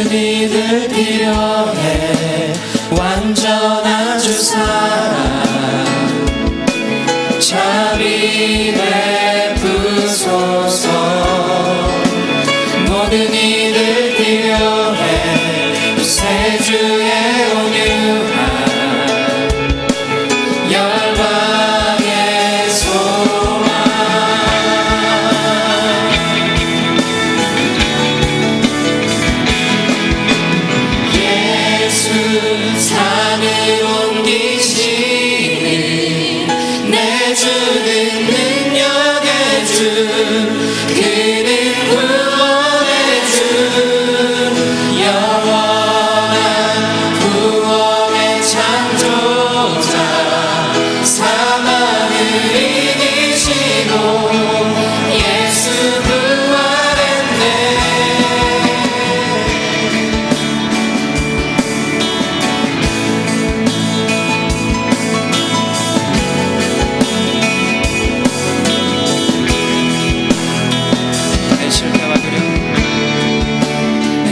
모든 이들 필요해 완전한 주 사랑 자비 베푸소서. 모든 이들 필요해 새 주의 온유한 열방의 소망. 예수 산을 옮기시니 내주는 능력의 주 그는 구원의 주 영원한 구원의 창조자 사망을 이기시고 예수 부활했네.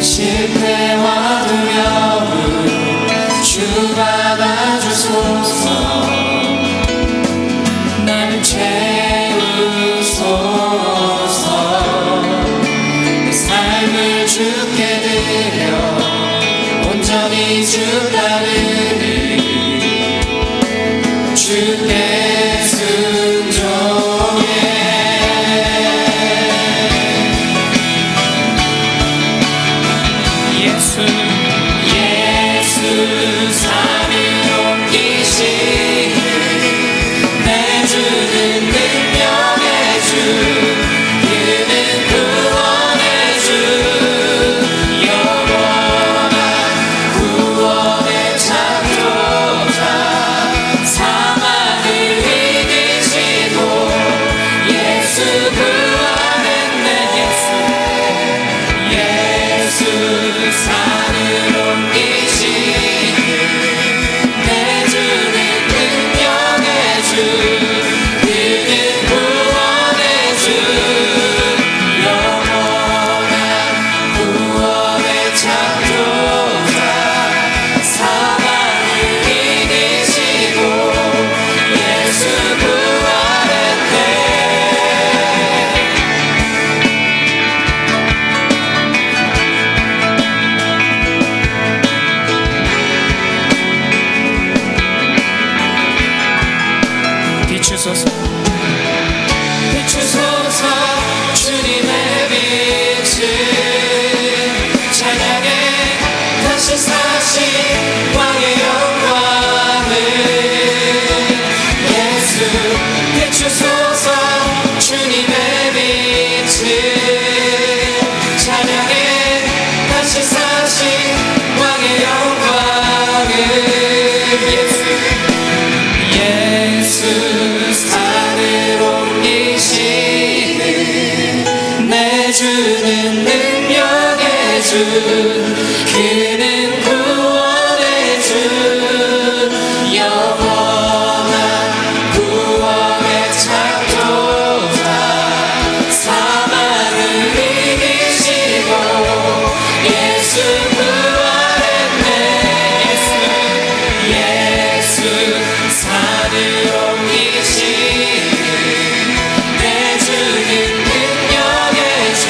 실패와 두려움 주 받아주소서. 나를 채우소서. 내 삶을 주께 드려 온전히 주 따르리 주께 순종해. 예수 산을 옮기시니 내주는 능력의 주 그는 구원의 주 영원한 구원의 창조자 사망을 이기시고 예수 부활했네. 예수 산을 옮기시니 내주는 능력의 주 그는 구원의 주 영원한 구원의 창조자 사망을 이기시고 예수 부활했네. 비추소서 비추소서 주님의 빛을 찬양해 다시 사신 왕의 영광을. 예수 비추소서 주님의 빛을 찬양해 다시 사신 왕의 영광을. 예수 산을 옮기시니 내주는 능력의 주 그는 구원의 주 영원한 구원의 창조자 사망을 이기시고 예수 부활했네. 예수 산을 옮기시니 내주는 능력의 주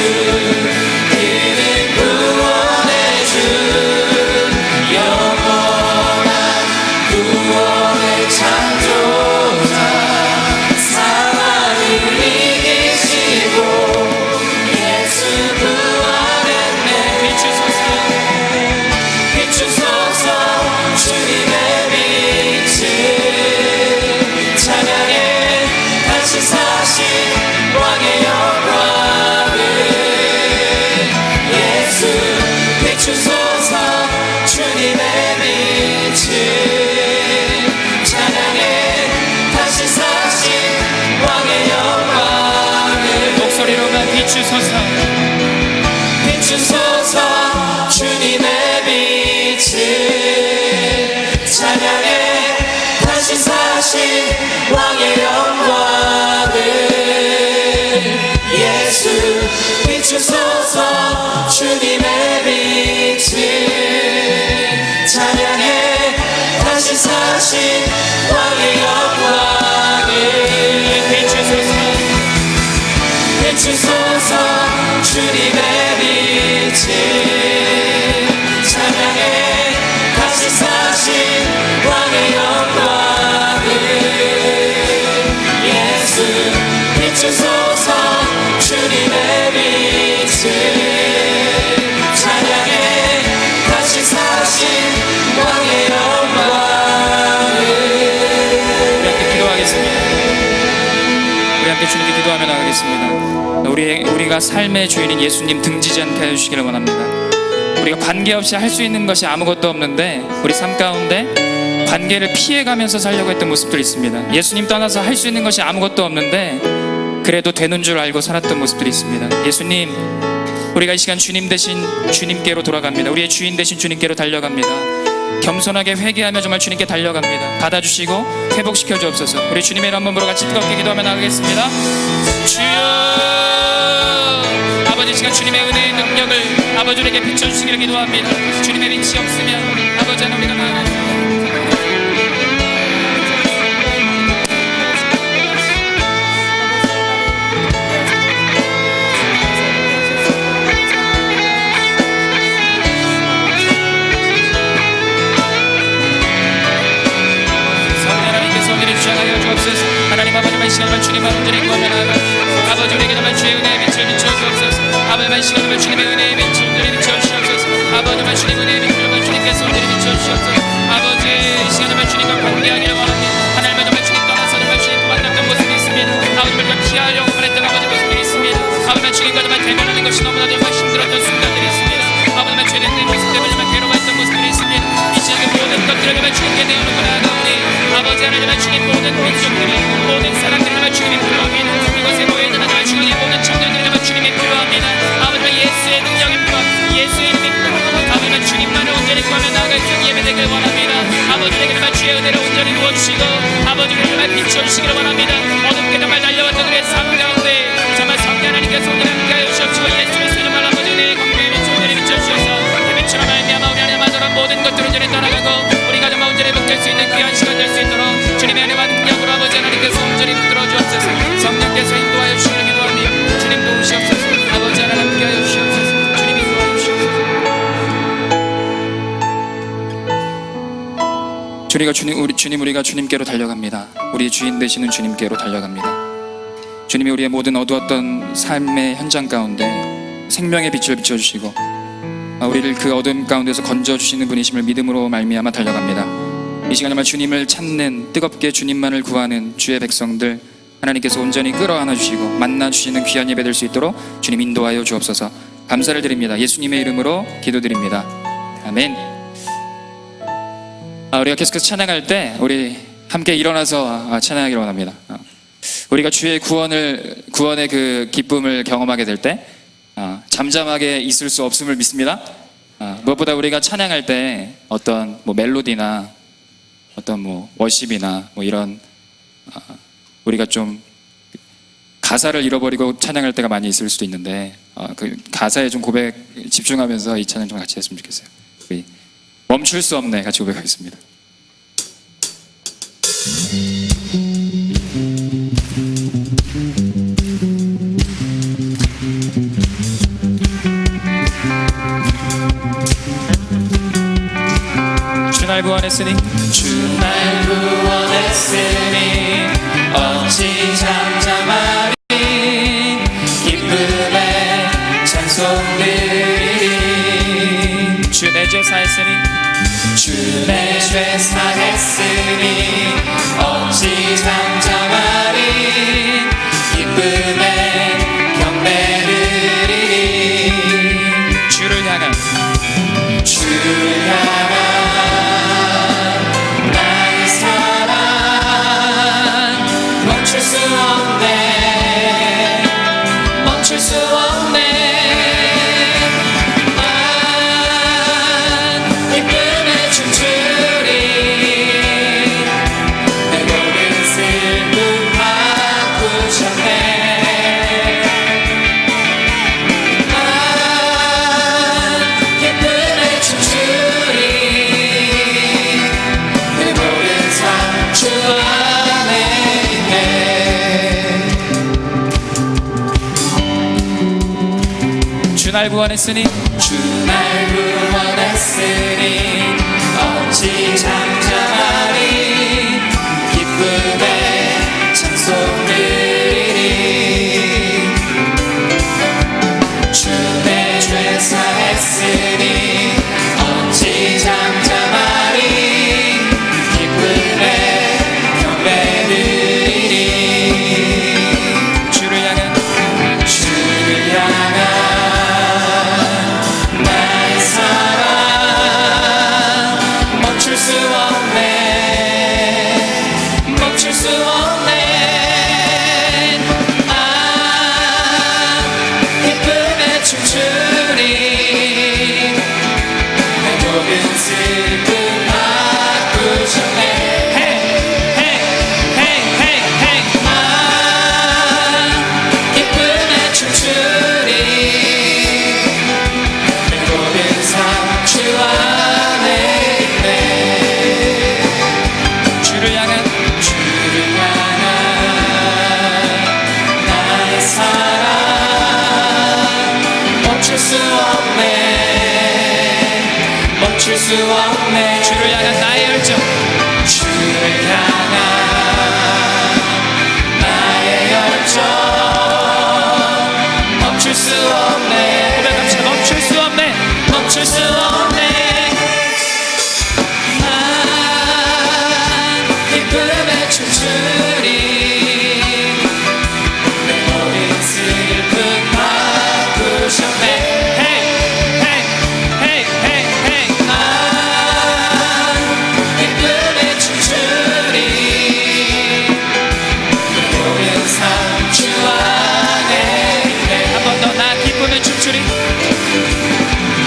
그는 구원의 주 영원한 구원의 창조자 사망을 이기시고 예수 부활했네. 비추소서 주님의 빛을 찬양해 다시 사신 왕의 영광을. 예수 비추소서 주님의 빛을 찬양해 다시 사신 왕의 영광을. 목소리로만 비추소서 비추소서 주님의 빛을 찬양해 다시 사신 왕의 영광을. 예수 비추소서 주님의 빛을 왕의 영광을 비추소서 주님의 빛을 찬양해 다시 사신 왕의 영광을 예수 비추소서 주님의 빛을 찬양해 다시 사신 왕의 영광을. 우리 함께 기도하겠습니다. 우리 함께 주님께 기도하며 나가겠습니다. 우리가 삶의 주인인 예수님 등지지 않게 해주시기를 원합니다. 우리가 관계없이 할 수 있는 것이 아무것도 없는데 우리 삶 가운데 관계를 피해가면서 살려고 했던 모습들이 있습니다. 예수님 떠나서 할 수 있는 것이 아무것도 없는데 그래도 되는 줄 알고 살았던 모습들이 있습니다. 예수님, 우리가 이 시간 주님 대신 주님께로 돌아갑니다. 우리의 주인 대신 주님께로 달려갑니다. 겸손하게 회개하며 정말 주님께 달려갑니다. 받아주시고 회복시켜 주옵소서. 우리 주님의 이름 한번 보러 같이 뜨겁게 기도하며 나가겠습니다. 주여, 아버지 시간 주님의 은혜의 능력을 아버지에게 비춰주시기를 기도합니다. 주님의 빛이 없으면 아버지 하나님 우리가 나아갑니다. 하나님 아버지만 시간을 주님만 온전히 구하며 나아가 아버지 우리에게 정말 주의 은혜의 빛을 비춰주옵소서. 아버지만 시간을 주님의 은혜의 빛을 온전히 비춰주시옵소서. 아버지만 주님의 은혜의 빛을 주님께서 온전히 비춰주시옵소서. 아버지 이 시간 정말 주님과 관계하기를 원합니다. 하나님과 정말 주님 떠나서 정말 주님 도망갔던 모습이 있습니다. 아버지를 좀 피하려고 했던 아버지 모습들이 있습니다. 아버지만 주님과 정말 대면하는 것이 너무나도 정말 힘들었던 순간들이 있습니다. 아버지만 죄된 내 모습 때문에 정말 괴로워했던 모습들이 있습니다. 이 시간에 모든 것들을 정말 주님께 내어놓고 나아가오니 아버지 하나님의 주님 모든 민족들이 모든 사람들이 정말 주님이 필요합니다. 이곳에 모여있는 하나님의 주님의 모든 청년들이 정말 주님이 필요합니다. 아버지가 예수의 능력이 필요합니다. 예수의 이름이 필요합니다. 아버지가 주님만을 온전히 구하며 나아갈 수 있는 예배되길 원합니다. 아버지에게 정말 주의 은혜를 온전히 부어주시고 아버지를 정말 비춰주시기를 원합니다. 어둡게 정말 달려왔던 우리의 삶 가운데 정말 성령 하나님께서 오늘 함께하여 주시옵시고 예수 그리스도 이름으로 아버지 내 광명의 빛을 온전히 비춰주셔서 그 빛으로 말미암아 우리 안에 마주한 모든 것들을 온전히 떠나가고 우리가 정말 온전히 붙을 수 있는 귀한 시간 될 수 있도록 주님의 은혜와 능력으로 아버지 하나님께서 온전히 붙들어 주옵소서. 성령께서 인도하여 주시기를 기도하며 주님 도우시옵소서. 아버지 하나님 함께하여 주시옵소서. 주님 인도하여 주시옵소서. 우리가 주님께로 달려갑니다. 우리의 주인 되시는 주님께로 달려갑니다. 주님이 우리의 모든 어두웠던 삶의 현장 가운데 생명의 빛을 비춰주시고 우리를 그 어둠 가운데서 건져주시는 분이심을 믿음으로 말미암아 달려갑니다. 이 시간 정말 주님을 찾는 뜨겁게 주님만을 구하는 주의 백성들 하나님께서 온전히 끌어안아 주시고 만나 주시는 귀한 예배 될 수 있도록 주님 인도하여 주옵소서. 감사를 드립니다. 예수님의 이름으로 기도드립니다. 아멘. 우리가 계속해서 찬양할 때 우리 함께 일어나서 찬양하기를 원합니다. 우리가 주의 구원의 그 기쁨을 경험하게 될 때 잠잠하게 있을 수 없음을 믿습니다. 무엇보다 우리가 찬양할 때 어떤 멜로디나 어떤 워십이나 이런 우리가 좀 가사를 잃어버리고 찬양할 때가 많이 있을 수도 있는데 그 가사에 좀 집중하면서 이 찬양 좀 같이 했으면 좋겠어요. 우리 멈출 수 없네 같이 고백하겠습니다. 주 날 구원했으니 주 날 구원했으니 어찌 잠잠하리 기쁨의 찬송들이 주 내 죄 사했으니 주 내 죄 사했으니 어찌 잠잠하리 기쁨의 경배를 드리니 주를 향한 나의 사랑 멈출 수 없네 멈출 수 없네 난 기쁨에 춤추리 내 모든 슬픔 바꾸셨네 날 구원했으니 주 날 구원했으니 어찌 잠잠하리 기쁨에 찬송 드리리 주 내 죄 사했으니 어찌 잠잠하리 기쁨에 경배 드리리 주를 향한 나의 사랑 멈출 수 없네 멈출 수 없네 기쁨에 춤추리 내 모든 슬픔 바꾸셨네 기쁨에 춤추리 내 모든 삶 주 안에 있네 주를 향한 나의 사랑 멈출 수 없네 멈출 수 없네 주를 향한 나의 열정 주를 향한 나의 열정 멈출 수 없네 고백합시다. 멈출 수 없네. 멈출 수 없네 난 기쁨에 춤추리 내 모든 슬픔 바꾸셨네 난 기쁨에 춤추리 내 모든 삶 주 안에 있네 한 번 더 나 기쁨에 춤추리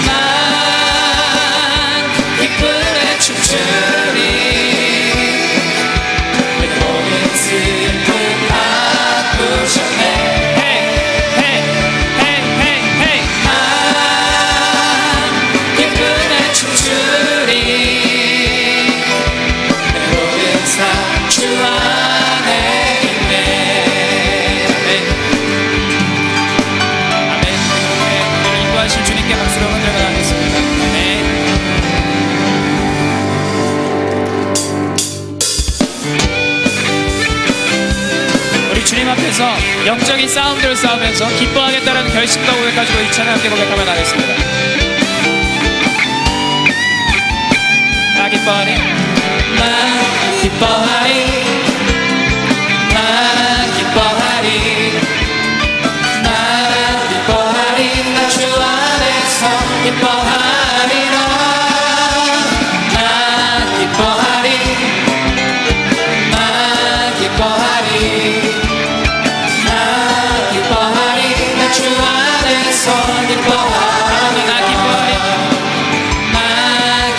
난 기쁨에 춤추리 내 모든 슬픔 바꾸셨네 난 기쁨에 춤추리 내 모든 삶 주 안에 있네 아멘. 우리를 인도하실 주님께 박수로 흔들어 나가겠습니다. 아멘. 우리 주님 앞에서 영적인 싸움들을 싸우면서 기뻐하겠다라는 결심과 고백 가지고 이 찬양 함께 고백하며 나가겠습니다. 나 기뻐하리 나 기뻐하리 나 기뻐하리 나 기뻐하리 나 주 안에서 기뻐하리라 나 기뻐하리 나 기뻐하리 나 기뻐하리 나 주 안에서 기뻐하리 나 기뻐하리 나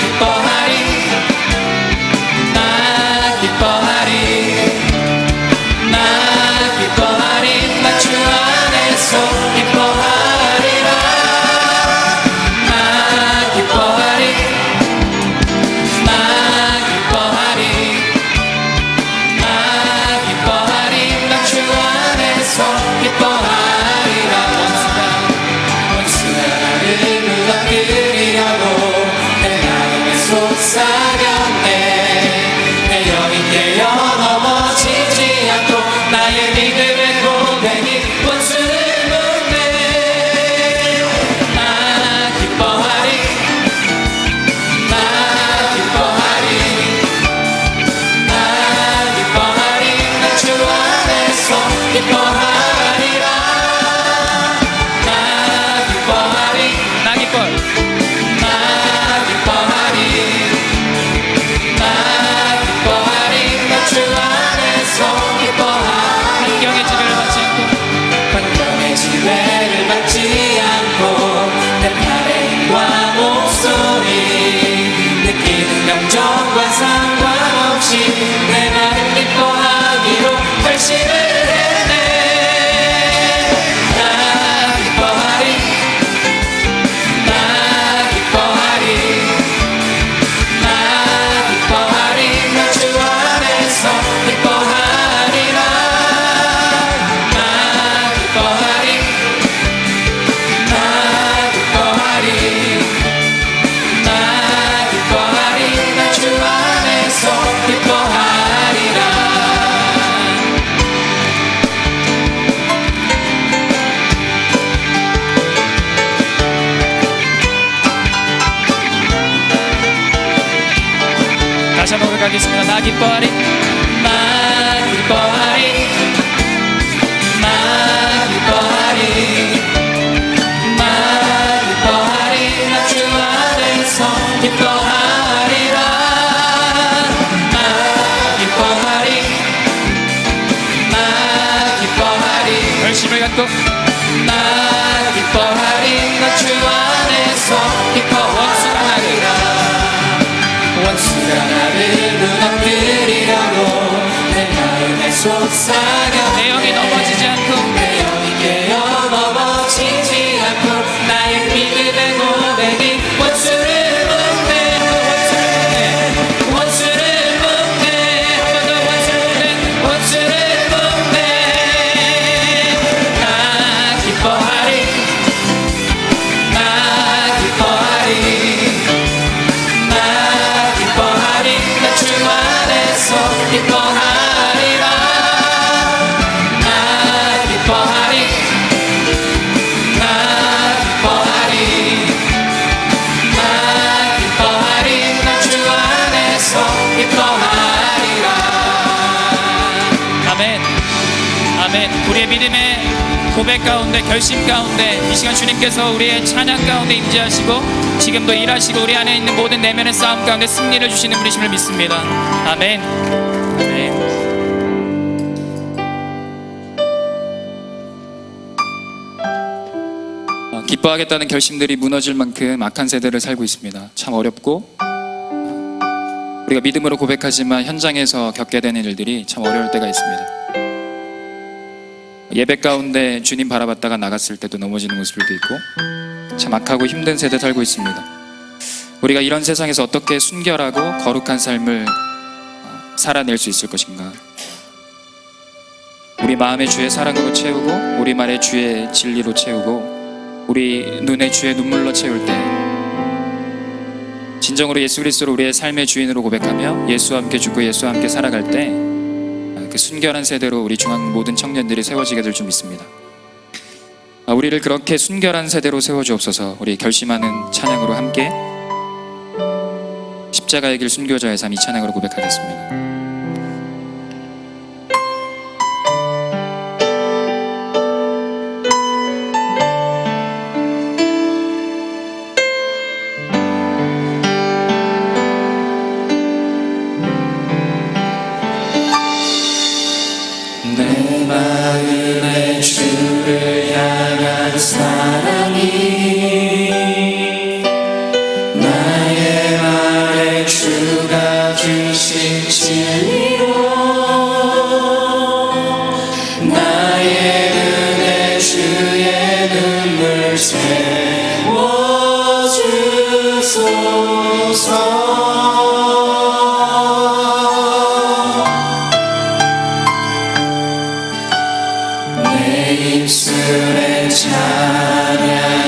기뻐하리 나 기뻐하리 나 기뻐하리 나 주 안에서 기뻐하리라 나 기뻐하리 나 기뻐하리 나 기뻐하리 나 주 안에서 기뻐하리라 원수가 고백하겠습니다. 나 기뻐하리, 나 기뻐하리, 나 기뻐하리, 나 기뻐하리, 나 주 안에서 기뻐하리라. 나 기뻐하리, 나 기뻐하리, 열심을 갖고 나 기뻐하리, 나 주 안에서 기뻐. 원수가 나를 무너뜨리려고 내 마음에 속삭여 내 영이 넘어지지 않고 내 영이 깨어 넘어지지 않고 나의 믿음의 고백이 원수를 묻네, 원수를 묻네, 한 번 더 원수를 묻네. 나 기뻐하리, 나 기뻐하리, 나 기뻐하리, 나 주 안에서 기뻐하리라. 나 기뻐하리, 나 기뻐하리, 나 기뻐하리, 나 주 안에서 기뻐하리라. 아멘, 아멘. 우리의 믿음의 고백 가운데, 결심 가운데 이 시간 주님께서 우리의 찬양 가운데 임재하시고 지금도 일하시고 우리 안에 있는 모든 내면의 싸움 가운데 승리를 주시는 분이심을 믿습니다. 아멘, 아멘. 기뻐하겠다는 결심들이 무너질 만큼 악한 세대를 살고 있습니다. 참 어렵고 우리가 믿음으로 고백하지만 현장에서 겪게 되는 일들이 참 어려울 때가 있습니다. 예배 가운데 주님 바라봤다가 나갔을 때도 넘어지는 모습들도 있고 참 악하고 힘든 세대 살고 있습니다. 우리가 이런 세상에서 어떻게 순결하고 거룩한 삶을 살아낼 수 있을 것인가? 우리 마음의 주의 사랑으로 채우고 우리 말의 주의 진리로 채우고 우리 눈의 주의 눈물로 채울 때 진정으로 예수 그리스도를 우리의 삶의 주인으로 고백하며 예수와 함께 죽고 예수와 함께 살아갈 때 그 순결한 세대로 우리 중앙 모든 청년들이 세워지게 될 줄 믿습니다. 우리를 그렇게 순결한 세대로 세워주옵소서. 우리 결심하는 찬양으로 함께 십자가의 길 순교자의 삶 이 찬양으로 고백하겠습니다. 내 마음의 주를 향한 사랑이 나의 말에 주가 주신 진리로 나의 눈에 주의 눈물 채워주소서. 입술에 찬양의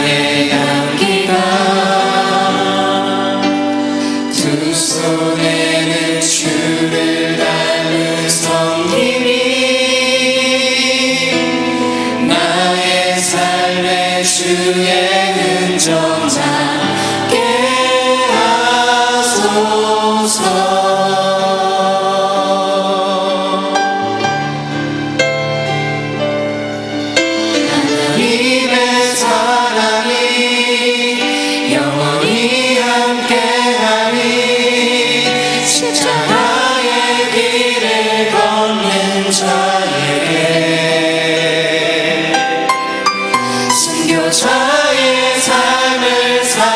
향기가 두 손에는 주를 닮은 섬김이 나의 삶의 주의 흔적 남게 하소서. 하나님의 사랑이 영원히 함께하리. 십자가의 길을 걷는 자에게 순교자의 삶을 살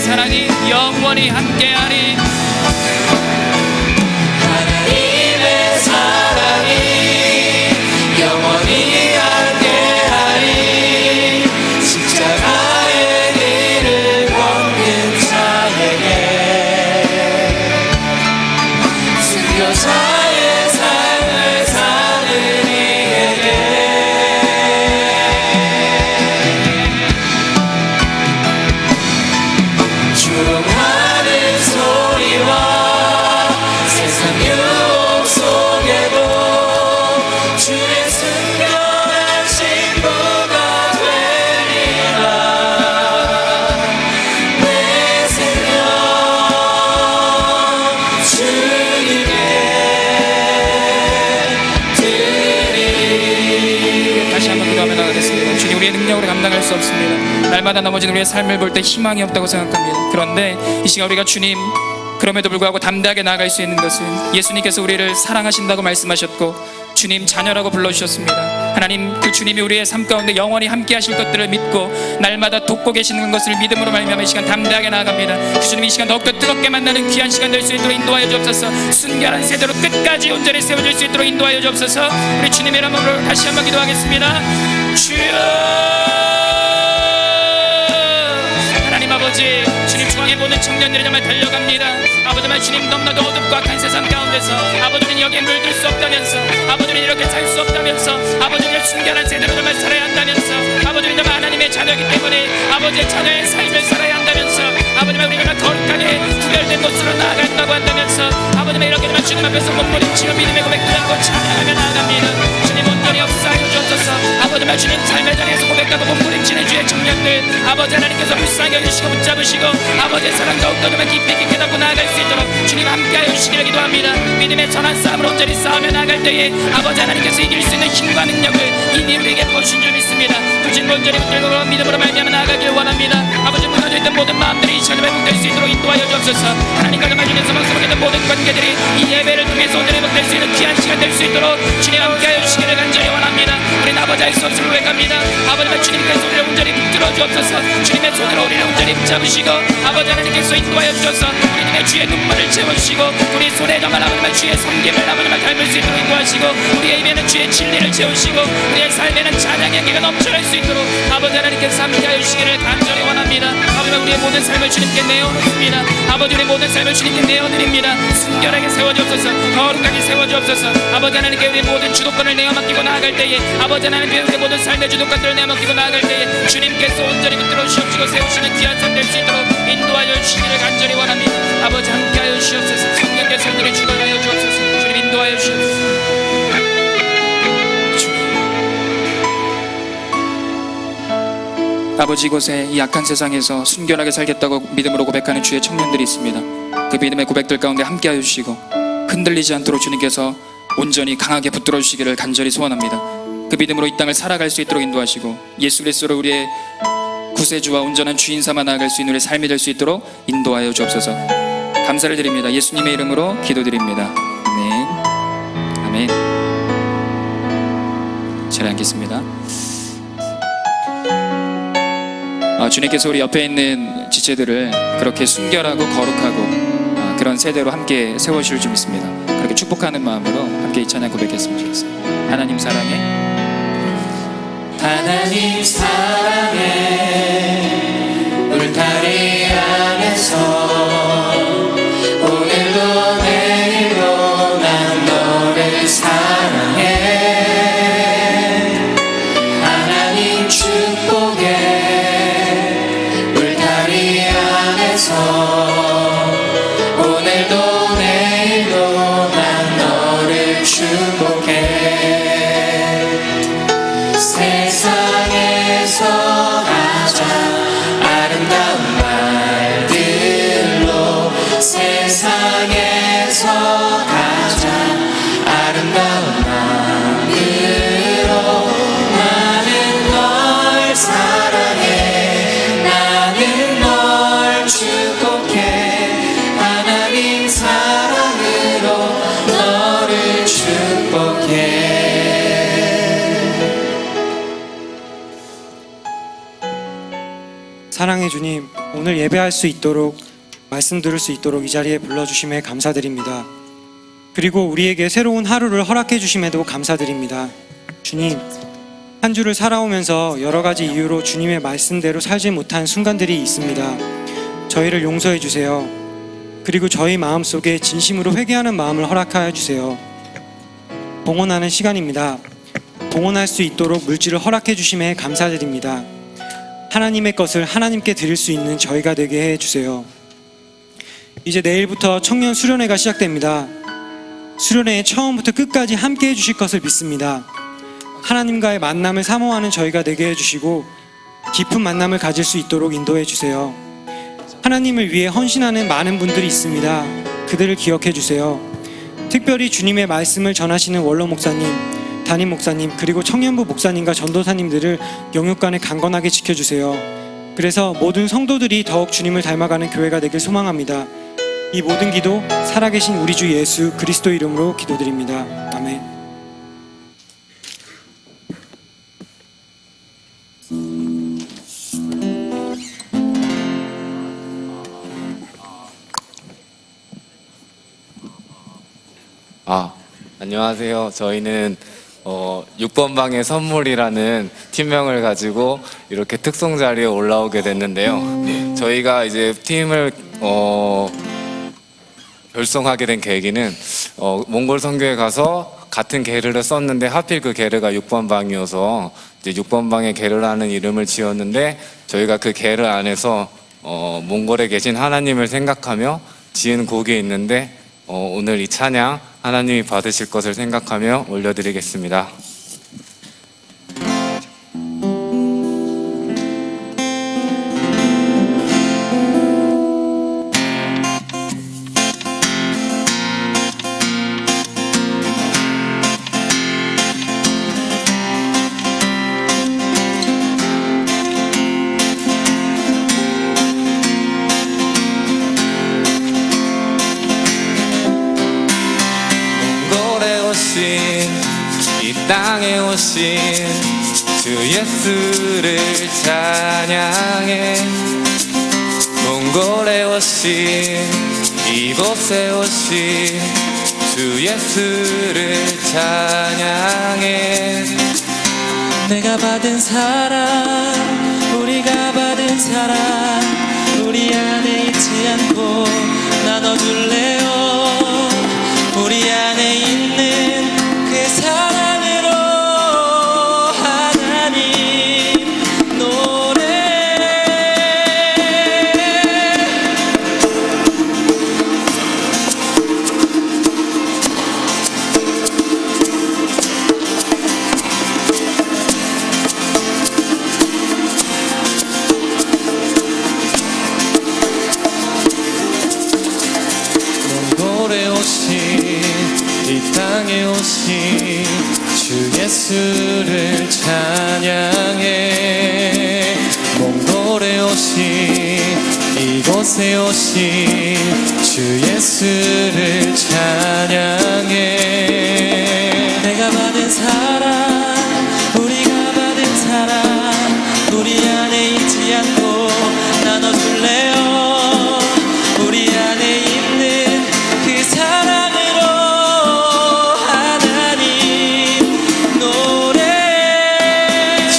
사랑이 영원히 함께하리. 하나님의 사랑이 영원히 함께하리. 십자가의 길을 걷는 자에게, 순교자의 삶을 사는 이에게 조롱하는 소리와 세상 유혹 속에도 주의 순결한 신부가 되리라. 내 생명 주님께 드리리. 다시 한번 기도하며 나가겠습니다. 주님, 우리의 능력으로 감당할 수 없습니다. 날마다 넘어진 우리의 삶을 볼 때 희망이 없다고 생각합니다. 그런데 이 시간 우리가 주님, 그럼에도 불구하고 담대하게 나아갈 수 있는 것은 예수님께서 우리를 사랑하신다고 말씀하셨고 주님 자녀라고 불러주셨습니다. 하나님, 그 주님이 우리의 삶 가운데 영원히 함께 하실 것들을 믿고 날마다 돕고 계시는 것을 믿음으로 말미암아 이 시간 담대하게 나아갑니다. 그 주님이 이 시간 더욱더 뜨겁게 만나는 귀한 시간 될 수 있도록 인도하여 주옵소서. 순결한 세대로 끝까지 온전히 세워질 수 있도록 인도하여 주옵소서. 우리 주님의 이름으로 다시 한번 기도하겠습니다. 주여, 하나님 아버지, 주님 중앙에 모든 청년들이 정말 달려갑니다. 아버지만 주님, 너무나도 어둡고 악한 세상 가운데서 아버지는 여기에 물들 수 없다면서, 아버지는 이렇게 살 수 없다면서, 아버지는 순결한 세대로 정말 살아야 한다면서, 아버지는 정말 하나님의 자녀이기 때문에 아버지의 자녀의 삶을 살아야 한다면서, 아버지만 우리가 거룩하게 구별된 모습으로 나아간다고 한다면서, 아버지만 이렇게 정말 주님 앞에서 몸부림치며 믿음의 고백들하고 찬양하며 나아갑니다. 주님 온전히 역사하여 주옵소서. 아버지만 주님 삶의 자리에서 고백하고 몸부림치는 주의 청년들, 아버지 하나님께서 불쌍히 여기시고 붙잡으시고 아버지의 사랑 더욱더 좀 깊이 깨닫고 나아갈 수 있도록 주님 함께하여 주시기를 기도합니다. 믿음의 선한 싸움으로 온전히 싸우며 나아갈 때에 아버지 하나님께서 이길 수 있는 힘과 능력을 이미 우리에게 부어주신 줄 믿습니다. 두진 온전히 붙들고 믿음으로 말미암아 나아가길 원합니다. 아버지 무너져 있던 모든 마음들이 이 시간에 회복될 수 있도록 인도하여 주옵소서. 하나님과 정말 주님 소망스럽게 있는 모든 관계들이 이 예배를 통해서 온전히 회복될 수 있는 귀한 시간 될 수 있도록 주님 함께하여 주시기를 간절히 원합니다. 우리는 아버지 알 수 없을 고백합니다. 아버지만 주님께서 우리를 온전히 붙들어 주옵소서. 주님의 손으로 우리를 온전히 붙잡으시고 아버지 하나님께서 인도하여 주셔서 우리 눈에 주의 눈물을 채워주시고 우리 손에 정말 아버지만 주의 섬김을 아버지만 닮을 수 있도록 인도하시고 우리의 입에는 주의 진리를 채우시고 우리의 삶에는 찬양의 향기가 넘쳐날 수 있도록 아버지 하나님께서 함께하여 주시기를 간절히 원합니다. 아버지만 우리의 모든 삶을 주님께 내어놓습니다. 아버지, 우리의 모든 삶을 주님께 내어드립니다. 순결하게 세워주옵소서. 거룩하게 세워주옵소서. 아버지 하나님께 우리의 모든 주도권을 내어맡기고 나아갈 때에 아버지 하나님께 우리의 모든 삶의 주도권들을 내어맡기고 나아갈 때에 주님께서 온전히 붙들어 주시옵시고 세우시는 귀한 삶 될 수 있도록 인도하여 주시기를 간절히 원합니다. 아버지 함께하여 주시옵소서. 성령께서 우리를 주관하여 주옵소서. 주님 인도하여 주시옵소서. 아버지, 이곳에 이 악한 세상에서 순결하게 살겠다고 믿음으로 고백하는 주의 청년들이 있습니다. 그 믿음의 고백들 가운데 함께하여 주시고 흔들리지 않도록 주님께서 온전히 강하게 붙들어 주시기를 간절히 소원합니다. 그 믿음으로 이 땅을 살아갈 수 있도록 인도하시고 예수 그리스도로 우리의 구세주와 온전한 주인 삼아 나아갈 수 있는 우리의 삶이 될 수 있도록 인도하여 주옵소서. 감사를 드립니다. 예수님의 이름으로 기도드립니다. 아멘. 아멘. 잘 앉겠습니다. 주님께서 우리 옆에 있는 지체들을 그렇게 순결하고 거룩하고 그런 세대로 함께 세워주실 줄 믿습니다. 그렇게 축복하는 마음으로 함께 이 찬양 고백했으면 좋겠습니다. 하나님 사랑해, 하나님 사랑해, 울타리 안에서 오늘도 내일도 난 너를 사랑해. 하나님 축복에 울타리 안에서 오늘도 내일도 난 너를 축복해. 세상에서 가장 아름다운 말들로, 세상에서 가장 아름다운 마음으로 나는 널 사랑해. 나는 널 축복해. 사랑의 주님, 오늘 예배할 수 있도록, 말씀 들을 수 있도록 이 자리에 불러주심에 감사드립니다. 그리고 우리에게 새로운 하루를 허락해 주심에도 감사드립니다. 주님, 한 주를 살아오면서 여러 가지 이유로 주님의 말씀대로 살지 못한 순간들이 있습니다. 저희를 용서해 주세요. 그리고 저희 마음속에 진심으로 회개하는 마음을 허락하여 주세요. 봉헌하는 시간입니다. 봉헌할 수 있도록 물질을 허락해 주심에 감사드립니다. 하나님의 것을 하나님께 드릴 수 있는 저희가 되게 해주세요. 이제 내일부터 청년 수련회가 시작됩니다. 수련회에 처음부터 끝까지 함께 해주실 것을 믿습니다. 하나님과의 만남을 사모하는 저희가 되게 해주시고 깊은 만남을 가질 수 있도록 인도해 주세요. 하나님을 위해 헌신하는 많은 분들이 있습니다. 그들을 기억해 주세요. 특별히 주님의 말씀을 전하시는 원로 목사님, 담임 목사님, 그리고 청년부 목사님과 전도사님들을 영육간에 강건하게 지켜주세요. 그래서 모든 성도들이 더욱 주님을 닮아가는 교회가 되길 소망합니다. 이 모든 기도 살아계신 우리 주 예수 그리스도 이름으로 기도드립니다. 아멘. 안녕하세요. 저희는 6번 방의 선물이라는 팀명을 가지고 이렇게 특송 자리에 올라오게 됐는데요. 저희가 이제 팀을 결성하게 된 계기는 몽골 선교에 가서 같은 게르를 썼는데 하필 그 게르가 6번 방이어서 이제 6번 방의 게르라는 이름을 지었는데, 저희가 그 게르 안에서 몽골에 계신 하나님을 생각하며 지은 곡이 있는데 오늘 이 찬양 하나님이 받으실 것을 생각하며 올려드리겠습니다. 이 땅에 오신 주 예수를 찬양해. 몽골에 오신 이곳에 오신 주 예수를 찬양해. 내가 받은 사랑, 우리가 받은 사랑, 우리 안에 잊지 않고 나눠줄래요. 우리 안에 있는 그 사랑으로 하나님 노래. 몽골에 오신 이 땅에 오신 주 예수를 찬양해. 몽골에 오신 이곳에 오신 주 예수를 찬양해. 내가 받은 사랑, 우리가 받은 사랑, 우리 안에 잊지 않고 나눠줄래요. 우리 안에 있는 그 사랑으로 하나님 노래.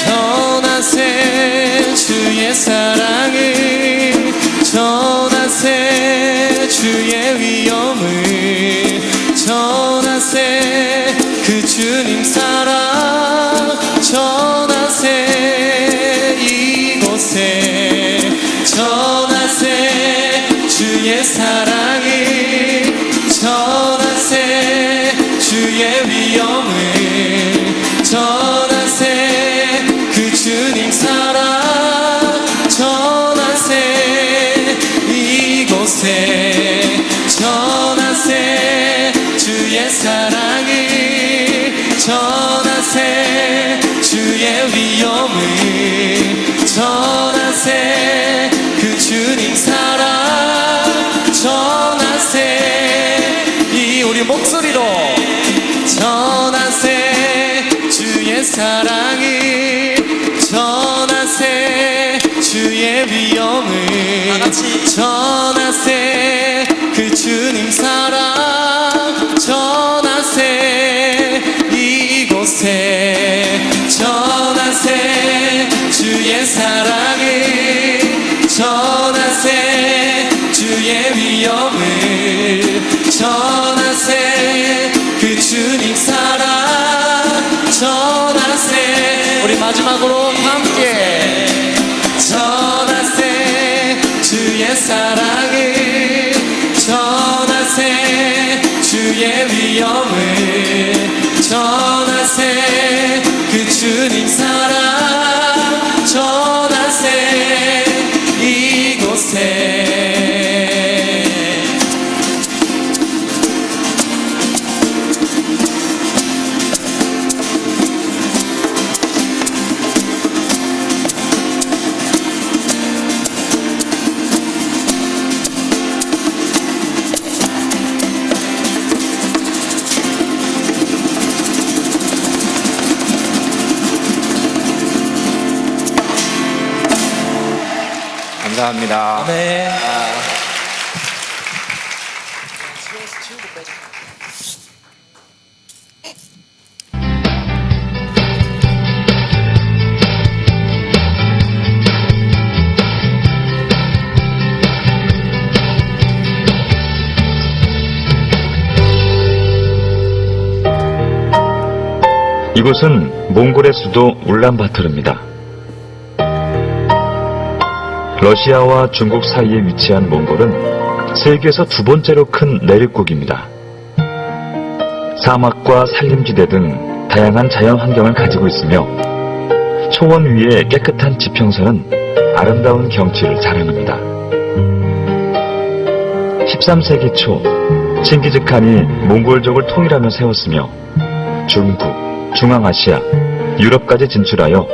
전하세 주의 사랑을, 전하세 주의 위엄을, 전하세 그 주님 사랑, 전하세 이곳에, 전하세 주의 사랑을, 전하세 주의 위엄을, 전하세 그 주님 사랑, 전하세 이곳에, 전하세 주의 사랑을, 전하세 주의 위엄을 전하세 그 주님 사랑 전하세 이곳에 전하세 주의 사랑을 전하세 주의 위엄을 전하세 그 주님 사랑 전하세 우리 마지막으로 함께 전하세 주의 사랑을 전하세 주의 위엄을 전하세 그 주님 사랑 전하세 이곳에 감사합니다. 네. 이곳은 몽골의 수도 울란바토르입니다. 러시아와 중국 사이에 위치한 몽골은 세계에서 두 번째로 큰 내륙국입니다. 사막과 산림지대 등 다양한 자연 환경을 가지고 있으며 초원 위에 깨끗한 지평선은 아름다운 경치를 자랑합니다. 13세기 초 칭기즈칸이 몽골족을 통일하며 세웠으며 중국, 중앙아시아, 유럽까지 진출하여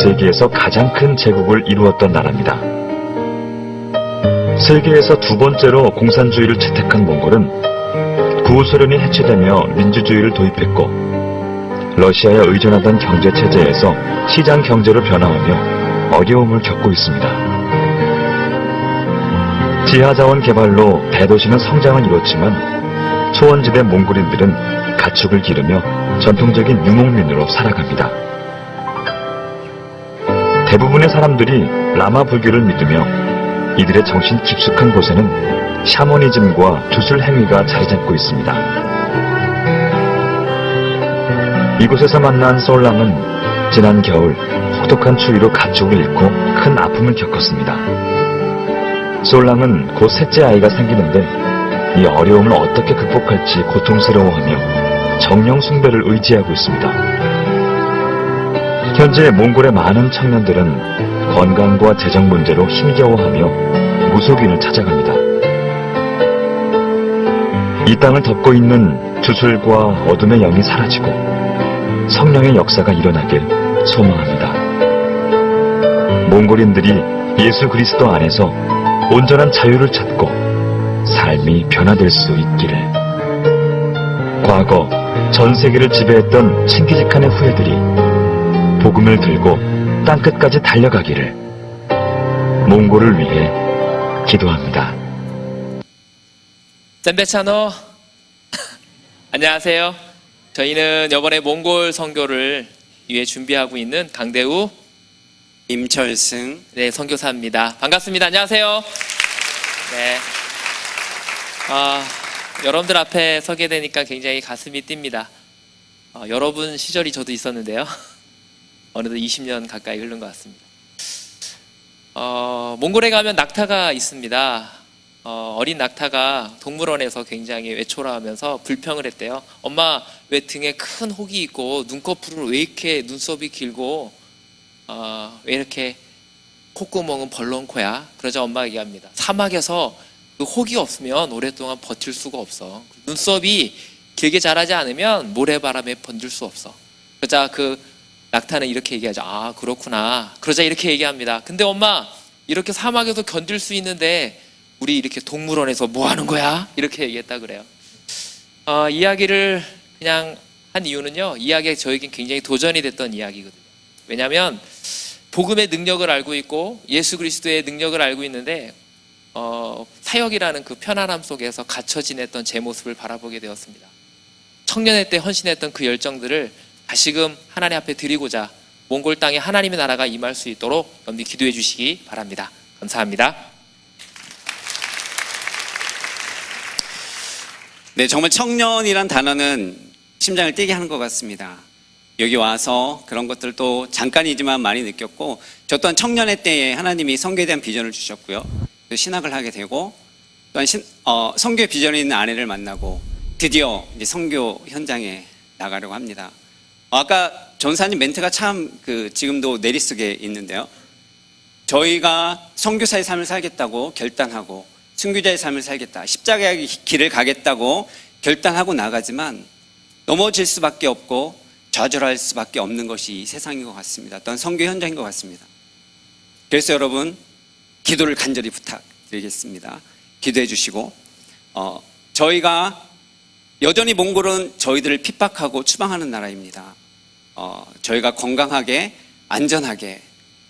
세계에서 가장 큰 제국을 이루었던 나라입니다. 세계에서 두 번째로 공산주의를 채택한 몽골은 구소련이 해체되며 민주주의를 도입했고 러시아에 의존하던 경제체제에서 시장 경제로 변화하며 어려움을 겪고 있습니다. 지하자원 개발로 대도시는 성장을 이뤘지만 초원지대 몽골인들은 가축을 기르며 전통적인 유목민으로 살아갑니다. 대부분의 사람들이 라마 불교를 믿으며 이들의 정신 깊숙한 곳에는 샤머니즘과 주술 행위가 자리 잡고 있습니다. 이곳에서 만난 솔랑은 지난 겨울 혹독한 추위로 가축을 잃고 큰 아픔을 겪었습니다. 솔랑은 곧 셋째 아이가 생기는데 이 어려움을 어떻게 극복할지 고통스러워하며 정령 숭배를 의지하고 있습니다. 현재 몽골의 많은 청년들은 건강과 재정 문제로 힘겨워하며 무속인을 찾아갑니다. 이 땅을 덮고 있는 주술과 어둠의 영이 사라지고 성령의 역사가 일어나길 소망합니다. 몽골인들이 예수 그리스도 안에서 온전한 자유를 찾고 삶이 변화될 수 있기를. 과거 전 세계를 지배했던 칭기즈칸의 후예들이 복음을 들고 땅끝까지 달려가기를 몽골을 위해 기도합니다. 잼베차노 안녕하세요. 저희는 이번에 몽골 선교를 위해 준비하고 있는 강대우 임철승 선교사입니다. 반갑습니다. 안녕하세요. 네. 여러분들 앞에 서게 되니까 굉장히 가슴이 뜁니다. 여러분 시절이 저도 있었는데요. 어느덧 20년 가까이 흐른 것 같습니다. 몽골에 가면 낙타가 있습니다. 어린 낙타가 동물원에서 굉장히 외톨아하면서 불평을 했대요. 엄마, 왜 등에 큰 혹이 있고 눈꺼풀은 왜 이렇게 눈썹이 길고 왜 이렇게 콧구멍은 벌렁코야? 그러자 엄마가 얘기합니다. 사막에서 그 혹이 없으면 오랫동안 버틸 수가 없어. 눈썹이 길게 자라지 않으면 모래바람에 번질 수 없어. 그러자 그 낙타는 이렇게 얘기하죠. 아, 그렇구나. 그러자 이렇게 얘기합니다. 근데 엄마, 이렇게 사막에서 견딜 수 있는데 우리 이렇게 동물원에서 뭐 하는 거야? 이렇게 얘기했다 그래요. 이야기를 그냥 한 이유는요, 이야기가 저에겐 굉장히 도전이 됐던 이야기거든요. 왜냐하면 복음의 능력을 알고 있고 예수 그리스도의 능력을 알고 있는데 사역이라는 그 편안함 속에서 갇혀 지냈던 제 모습을 바라보게 되었습니다. 청년회 때 헌신했던 그 열정들을 다시금 하나님 앞에 드리고자 몽골 땅에 하나님의 나라가 임할 수 있도록 여러분들이 기도해 주시기 바랍니다. 감사합니다. 네, 정말 청년이란 단어는 심장을 뛰게 하는 것 같습니다. 여기 와서 그런 것들도 잠깐이지만 많이 느꼈고, 저 또한 청년회 때에 하나님이 선교에 대한 비전을 주셨고요. 신학을 하게 되고, 또한 선교의 비전이 있는 아내를 만나고 드디어 이제 선교 현장에 나가려고 합니다. 아까 전사님 멘트가 참 지금도 내리쓰게 있는데요. 저희가 선교사의 삶을 살겠다고 결단하고 순교자의 삶을 살겠다, 십자가의 길을 가겠다고 결단하고 나가지만 넘어질 수밖에 없고 좌절할 수밖에 없는 것이 이 세상인 것 같습니다. 또한 선교 현장인 것 같습니다. 그래서 여러분 기도를 간절히 부탁드리겠습니다. 기도해 주시고, 저희가 여전히 몽골은 저희들을 핍박하고 추방하는 나라입니다. 저희가 건강하게 안전하게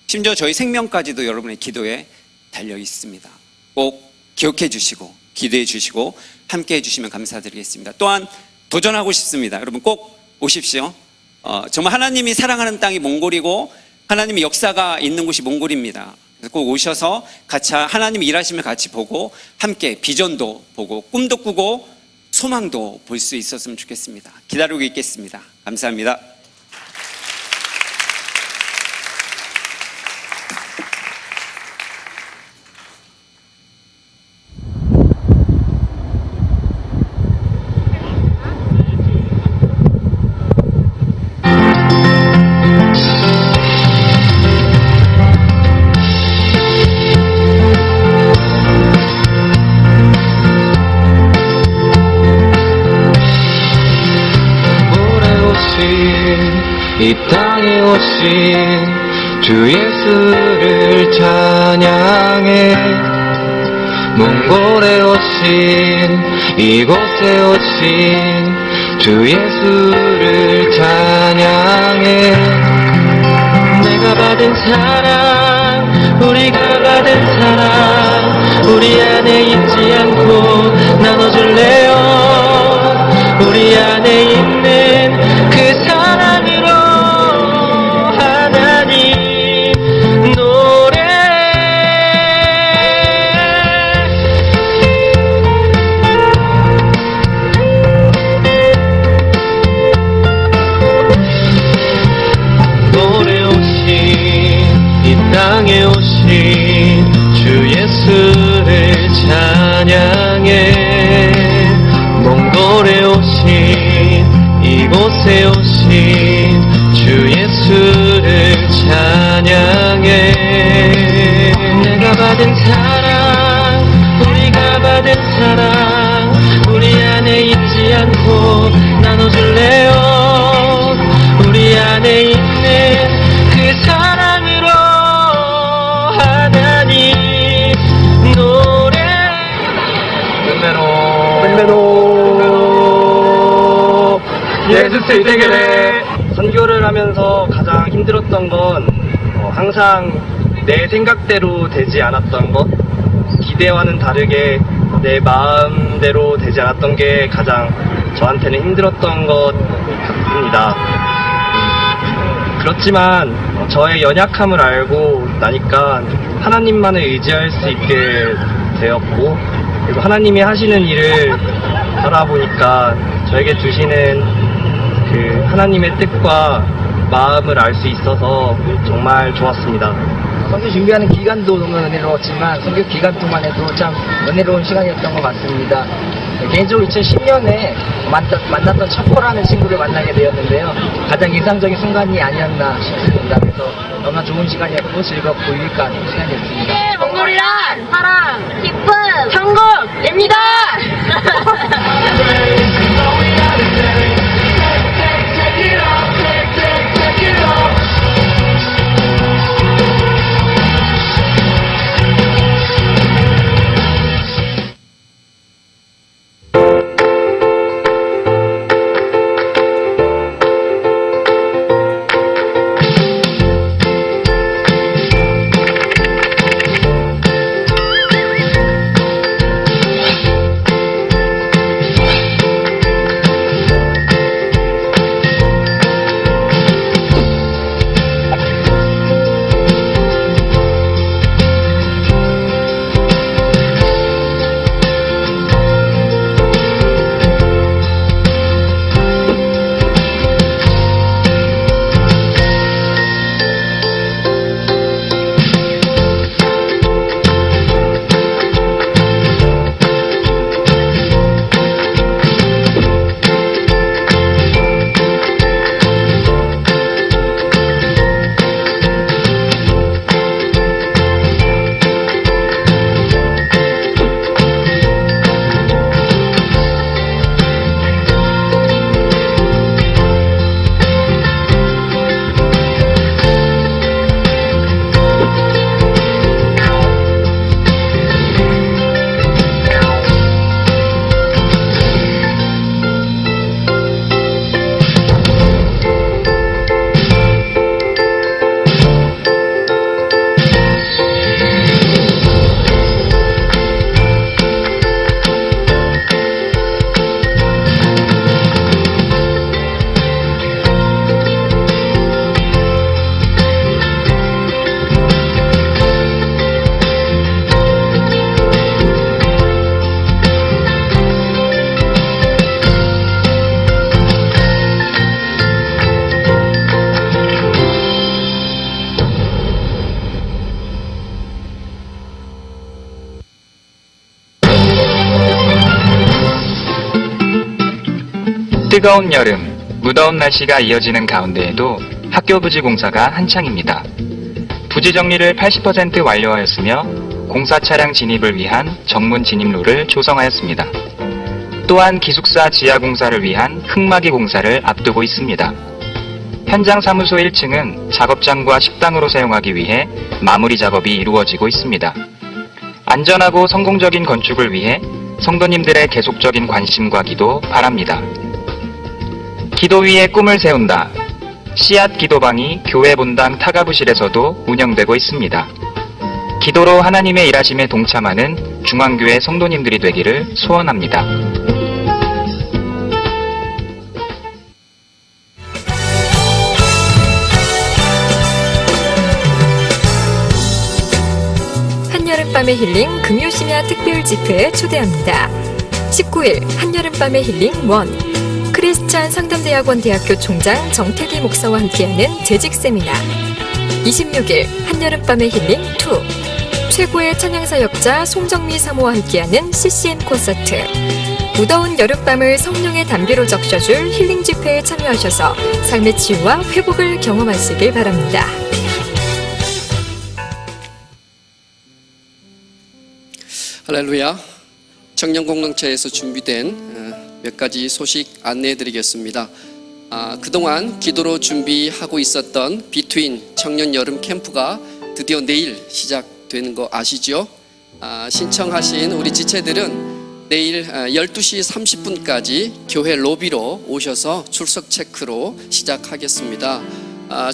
심지어 저희 생명까지도 여러분의 기도에 달려 있습니다. 꼭 기억해 주시고 기도해 주시고 함께 해 주시면 감사드리겠습니다. 또한 도전하고 싶습니다. 여러분 꼭 오십시오. 정말 하나님이 사랑하는 땅이 몽골이고 하나님의 역사가 있는 곳이 몽골입니다. 그래서 꼭 오셔서 같이 하나님이 일하심을 같이 보고 함께 비전도 보고 꿈도 꾸고 소망도 볼 수 있었으면 좋겠습니다. 기다리고 있겠습니다. 감사합니다. 이 땅에 오신 주 예수를 찬양해. 몽골에 오신 이곳에 오신 주 예수를 찬양해. 내가 받은 사랑, 우리가 받은 사랑, 우리 안에 잊지 않고 나눠줄래요. 우리 안에 있는 그 사랑으로 하나님 노래. 노래 오신 이 땅에 오신 주 예수를 찬양해. 몽골에 오신 이곳에 오신 주 예수를 찬양해. 내가 받은 사랑, 우리가 받은 사랑, 우리 안에 잊지 않고 나눠줄래요. 우리 안에 있는 그 사랑으로 하나님 노래. 예수 세계래. 선교를 하면서 가장 힘들었던 건 항상 내 생각대로 되지 않았던 것, 기대와는 다르게 내 마음대로 되지 않았던 게 가장 저한테는 힘들었던 것 같습니다. 그렇지만 저의 연약함을 알고 나니까 하나님만을 의지할 수 있게 되었고, 그리고 하나님이 하시는 일을 바라보니까 저에게 주시는 그 하나님의 뜻과 마음을 알 수 있어서 정말 좋았습니다. 선교 준비하는 기간도 너무 은혜로웠지만 선교 기간 동안 해도 참 은혜로운 시간이었던 것 같습니다. 개인적으로 2010년에 만났던 첩보라는 친구를 만나게 되었는데요. 가장 인상적인 순간이 아니었나 싶습니다. 그래서 너무나 좋은 시간이었고 즐겁고 유익한 시간이었습니다. 네, 몽골이란 사랑, 기쁨, 천국입니다. 뜨거운 여름, 무더운 날씨가 이어지는 가운데에도 학교 부지 공사가 한창입니다. 부지 정리를 80% 완료하였으며 공사 차량 진입을 위한 정문 진입로를 조성하였습니다. 또한 기숙사 지하 공사를 위한 흙막이 공사를 앞두고 있습니다. 현장 사무소 1층은 작업장과 식당으로 사용하기 위해 마무리 작업이 이루어지고 있습니다. 안전하고 성공적인 건축을 위해 성도님들의 계속적인 관심과 기도 바랍니다. 기도 위에 꿈을 세운다. 씨앗 기도방이 교회 본당 타가부실에서도 운영되고 있습니다. 기도로 하나님의 일하심에 동참하는 중앙교회 성도님들이 되기를 소원합니다. 한여름밤의 힐링 금요심야 특별 집회에 초대합니다. 19일 한여름밤의 힐링 1 크리스찬 상담대학원 대학교 총장 정태기 목사와 함께하는 재직 세미나 26일 한여름밤의 힐링 2 최고의 찬양사역자 송정미 사모와 함께하는 CCM 콘서트 무더운 여름밤을 성령의 담비로 적셔줄 힐링 집회에 참여하셔서 삶의 치유와 회복을 경험하시길 바랍니다. 할렐루야. 청년 공동체에서 준비된 몇 가지 소식 안내해 드리겠습니다. 그동안 기도로 준비하고 있었던 비트윈 청년 여름 캠프가 드디어 내일 시작되는 거 아시죠? 신청하신 우리 지체들은 내일 12시 30분까지 교회 로비로 오셔서 출석 체크로 시작하겠습니다.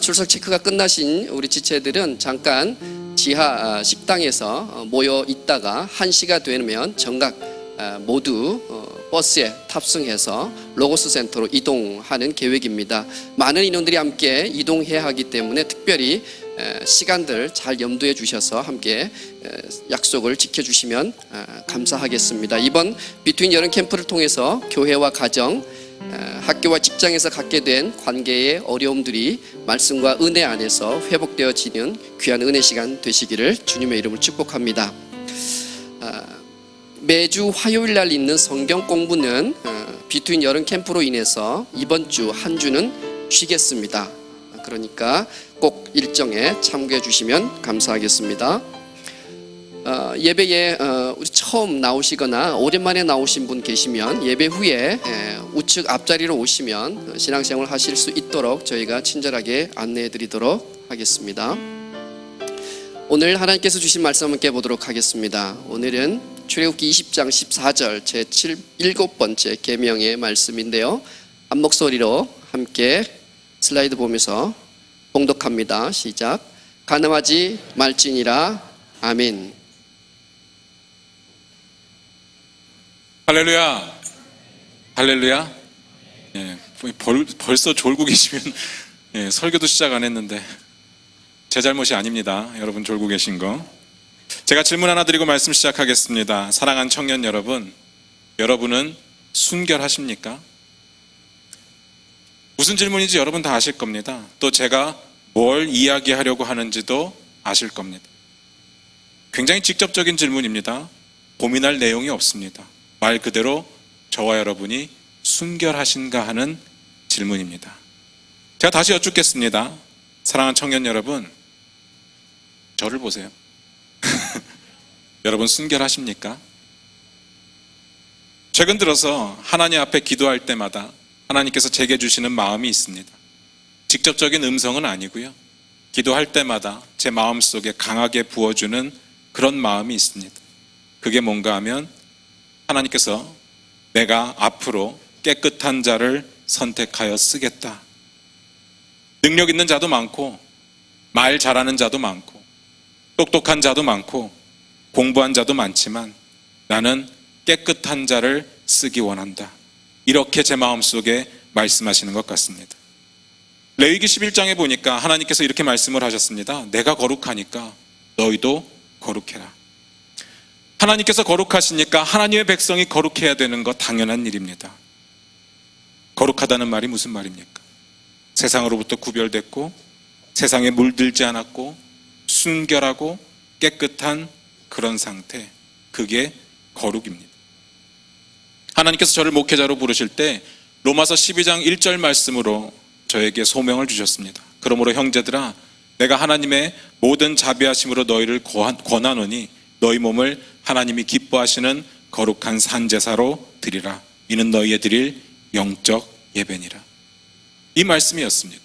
출석 체크가 끝나신 우리 지체들은 잠깐 지하 식당에서 모여 있다가 1시가 되면 정각 모두 버스에 탑승해서 로고스 센터로 이동하는 계획입니다. 많은 인원들이 함께 이동해야 하기 때문에 특별히 시간들 잘 염두해 주셔서 함께 약속을 지켜주시면 감사하겠습니다. 이번 비트윈 여름 캠프를 통해서 교회와 가정, 학교와 직장에서 갖게 된 관계의 어려움들이 말씀과 은혜 안에서 회복되어지는 귀한 은혜 시간 되시기를 주님의 이름으로 축복합니다. 매주 화요일 날 있는 성경 공부는 비트윈 여름 캠프로 인해서 이번 주 한 주는 쉬겠습니다. 그러니까 꼭 일정에 참고해 주시면 감사하겠습니다. 예배에 우리 처음 나오시거나 오랜만에 나오신 분 계시면 예배 후에 우측 앞자리로 오시면 신앙생활 하실 수 있도록 저희가 친절하게 안내해 드리도록 하겠습니다. 오늘 하나님께서 주신 말씀 함께 보도록 하겠습니다. 오늘은 출애굽기 20장 14절 제 7번째 계명의 말씀인데요. 한 목소리로 함께 슬라이드 보면서 봉독합니다. 시작. 간음하지 말지니라. 아멘. 할렐루야. 할렐루야. 예, 벌써 졸고 계시면 설교도 시작 안 했는데 제 잘못이 아닙니다. 여러분 졸고 계신 거. 제가 질문 하나 드리고 말씀 시작하겠습니다. 사랑하는 청년 여러분, 여러분은 순결하십니까? 무슨 질문인지 여러분 다 아실 겁니다. 또 제가 뭘 이야기하려고 하는지도 아실 겁니다. 굉장히 직접적인 질문입니다. 고민할 내용이 없습니다. 말 그대로 저와 여러분이 순결하신가 하는 질문입니다. 제가 다시 여쭙겠습니다. 사랑하는 청년 여러분, 저를 보세요. 여러분 순결하십니까? 최근 들어서 하나님 앞에 기도할 때마다 하나님께서 제게 주시는 마음이 있습니다. 직접적인 음성은 아니고요. 기도할 때마다 제 마음속에 강하게 부어주는 그런 마음이 있습니다. 그게 뭔가 하면 하나님께서 내가 앞으로 깨끗한 자를 선택하여 쓰겠다. 능력 있는 자도 많고 말 잘하는 자도 많고 똑똑한 자도 많고 공부한 자도 많지만 나는 깨끗한 자를 쓰기 원한다. 이렇게 제 마음속에 말씀하시는 것 같습니다. 레위기 11장에 보니까 하나님께서 이렇게 말씀을 하셨습니다. 내가 거룩하니까 너희도 거룩해라. 하나님께서 거룩하시니까 하나님의 백성이 거룩해야 되는 것 당연한 일입니다. 거룩하다는 말이 무슨 말입니까? 세상으로부터 구별됐고 세상에 물들지 않았고 순결하고 깨끗한 그런 상태, 그게 거룩입니다. 하나님께서 저를 목회자로 부르실 때 로마서 12장 1절 말씀으로 저에게 소명을 주셨습니다. 그러므로 형제들아 내가 하나님의 모든 자비하심으로 너희를 권하노니 너희 몸을 하나님이 기뻐하시는 거룩한 산제사로 드리라. 이는 너희의 드릴 영적 예배니라. 이 말씀이었습니다.